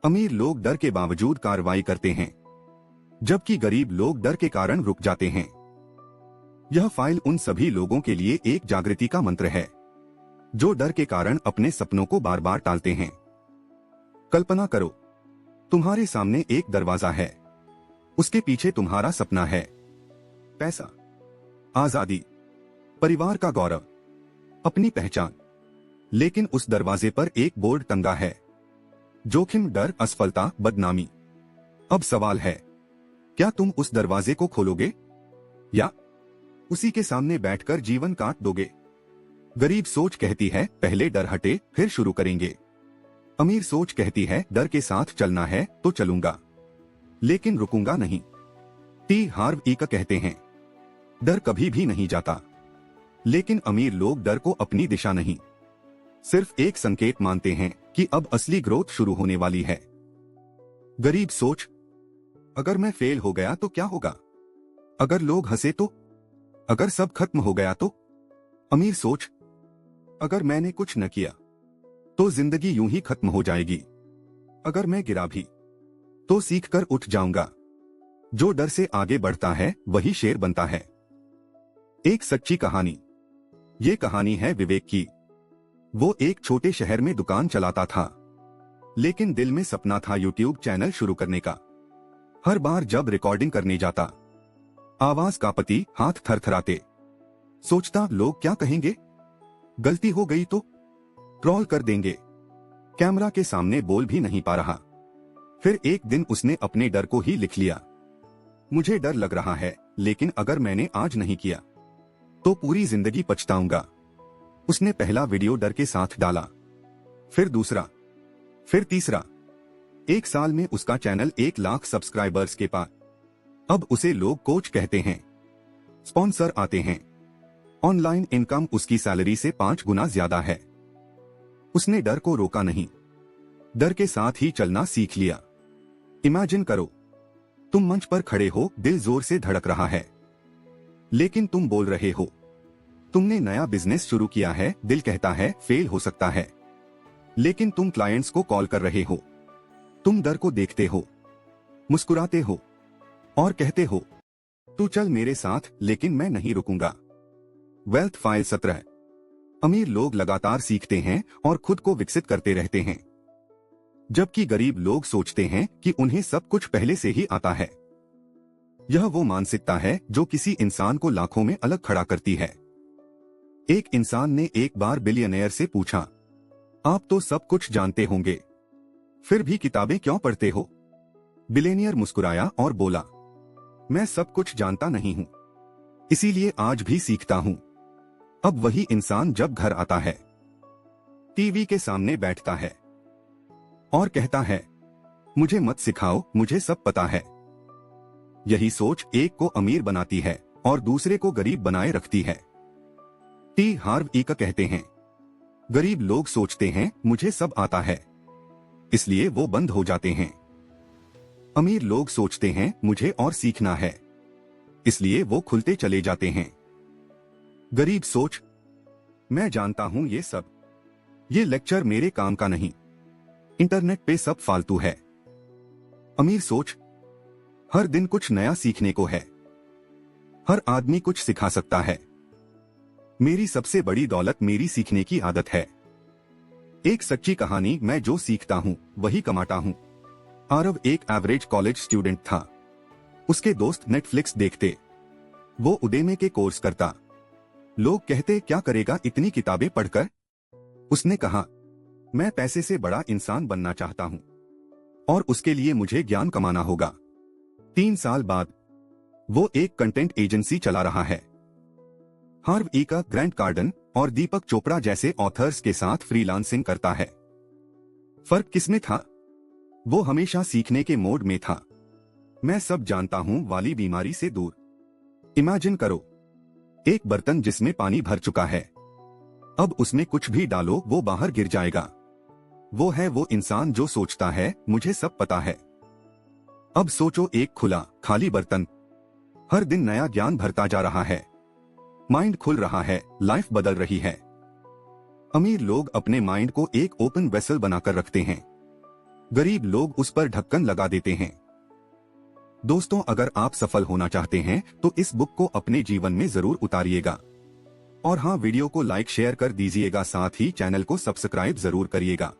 अमीर लोग डर के बावजूद कार्रवाई करते हैं, जबकि गरीब लोग डर के कारण रुक जाते हैं। यह फाइल उन सभी लोगों के लिए एक जागृति का मंत्र है जो डर के कारण अपने सपनों को बार बार टालते हैं। कल्पना करो, तुम्हारे सामने एक दरवाजा है, उसके पीछे तुम्हारा सपना है, पैसा, आजादी, परिवार का गौरव, अपनी पहचान। लेकिन उस दरवाजे पर एक बोर्ड टंगा है, जोखिम, डर, असफलता, बदनामी। अब सवाल है, क्या तुम उस दरवाजे को खोलोगे या उसी के सामने बैठकर जीवन काट दोगे? गरीब सोच कहती है, पहले डर हटे फिर शुरू करेंगे। अमीर सोच कहती है, डर के साथ चलना है तो चलूंगा, लेकिन रुकूंगा नहीं। टी हार्व ईका कहते हैं, डर कभी भी नहीं जाता, लेकिन अमीर लोग डर को अपनी दिशा नहीं, सिर्फ एक संकेत मानते हैं कि अब असली ग्रोथ शुरू होने वाली है। गरीब सोच, अगर मैं फेल हो गया तो क्या होगा? अगर लोग हंसे तो? अगर सब खत्म हो गया तो? अमीर सोच, अगर मैंने कुछ न किया तो जिंदगी यूं ही खत्म हो जाएगी। अगर मैं गिरा भी तो सीख कर उठ जाऊंगा। जो डर से आगे बढ़ता है वही शेर बनता है। एक सच्ची कहानी। ये कहानी है विवेक की। वो एक छोटे शहर में दुकान चलाता था, लेकिन दिल में सपना था यूट्यूब चैनल शुरू करने का। हर बार जब रिकॉर्डिंग करने जाता, आवाज कांपती, हाथ थरथराते। सोचता, लोग क्या कहेंगे? गलती हो गई तो ट्रोल कर देंगे। कैमरा के सामने बोल भी नहीं पा रहा। फिर एक दिन उसने अपने डर को ही लिख लिया। मुझे डर लग रहा है, लेकिन अगर मैंने आज नहीं किया तो पूरी जिंदगी पछताऊंगा। उसने पहला वीडियो डर के साथ डाला, फिर दूसरा, फिर तीसरा। 1 साल में उसका चैनल 1 लाख सब्सक्राइबर्स के पार। अब उसे लोग कोच कहते हैं, स्पॉन्सर आते हैं। ऑनलाइन इनकम उसकी सैलरी से 5 गुना ज्यादा है। उसने डर को रोका नहीं, डर के साथ ही चलना सीख लिया। इमेजिन करो, तुम मंच पर खड़े हो, दिल जोर से धड़क रहा है, लेकिन तुम बोल रहे हो। तुमने नया बिजनेस शुरू किया है, दिल कहता है फेल हो सकता है, लेकिन तुम क्लाइंट्स को कॉल कर रहे हो। तुम डर को देखते हो, मुस्कुराते हो और कहते हो, तू चल मेरे साथ, लेकिन मैं नहीं रुकूंगा। Wealth file 17। अमीर लोग लगातार सीखते हैं और खुद को विकसित करते रहते हैं, जबकि गरीब लोग सोचते हैं कि उन्हें सब कुछ पहले से ही आता है। यह वो मानसिकता है जो किसी इंसान को लाखों में अलग खड़ा करती है। एक इंसान ने एक बार बिलियनेयर से पूछा, आप तो सब कुछ जानते होंगे, फिर भी किताबें क्यों पढ़ते हो? बिलियनियर मुस्कुराया और बोला, मैं सब कुछ जानता नहीं हूं, इसीलिए आज भी सीखता हूं। अब वही इंसान जब घर आता है, टीवी के सामने बैठता है और कहता है, मुझे मत सिखाओ, मुझे सब पता है। यही सोच एक को अमीर बनाती है और दूसरे को गरीब बनाए रखती है। टी हार्व ईका कहते हैं, गरीब लोग सोचते हैं मुझे सब आता है, इसलिए वो बंद हो जाते हैं। अमीर लोग सोचते हैं मुझे और सीखना है, इसलिए वो खुलते चले जाते हैं। गरीब सोच, मैं जानता हूं ये सब, ये लेक्चर मेरे काम का नहीं, इंटरनेट पे सब फालतू है। अमीर सोच, हर दिन कुछ नया सीखने को है, हर आदमी कुछ सिखा सकता है। मेरी सबसे बड़ी दौलत मेरी सीखने की आदत है। एक सच्ची कहानी, मैं जो सीखता हूं वही कमाता हूं। आरव एक एवरेज कॉलेज स्टूडेंट था। उसके दोस्त नेटफ्लिक्स देखते, वो उडेमे के कोर्स करता। लोग कहते, क्या करेगा इतनी किताबें पढ़कर? उसने कहा, मैं पैसे से बड़ा इंसान बनना चाहता हूं और उसके लिए मुझे ज्ञान कमाना होगा। 3 साल बाद वो एक कंटेंट एजेंसी चला रहा है। हार्व ई का ग्रैंट कार्डन और दीपक चोपड़ा जैसे ऑथर्स के साथ फ्रीलांसिंग करता है। फर्क किसमें था? वो हमेशा सीखने के मोड में था। मैं सब जानता हूं वाली बीमारी से दूर। इमेजिन करो, एक बर्तन जिसमें पानी भर चुका है, अब उसमें कुछ भी डालो वो बाहर गिर जाएगा। वो है वो इंसान जो सोचता है मुझे सब पता है। अब सोचो, एक खुला खाली बर्तन, हर दिन नया ज्ञान भरता जा रहा है, माइंड खुल रहा है, लाइफ बदल रही है। अमीर लोग अपने माइंड को एक ओपन वेसल बनाकर रखते हैं, गरीब लोग उस पर ढक्कन लगा देते हैं। दोस्तों, अगर आप सफल होना चाहते हैं तो इस बुक को अपने जीवन में जरूर उतारिएगा। और हाँ, वीडियो को लाइक शेयर कर दीजिएगा, साथ ही चैनल को सब्सक्राइब जरूर करिएगा।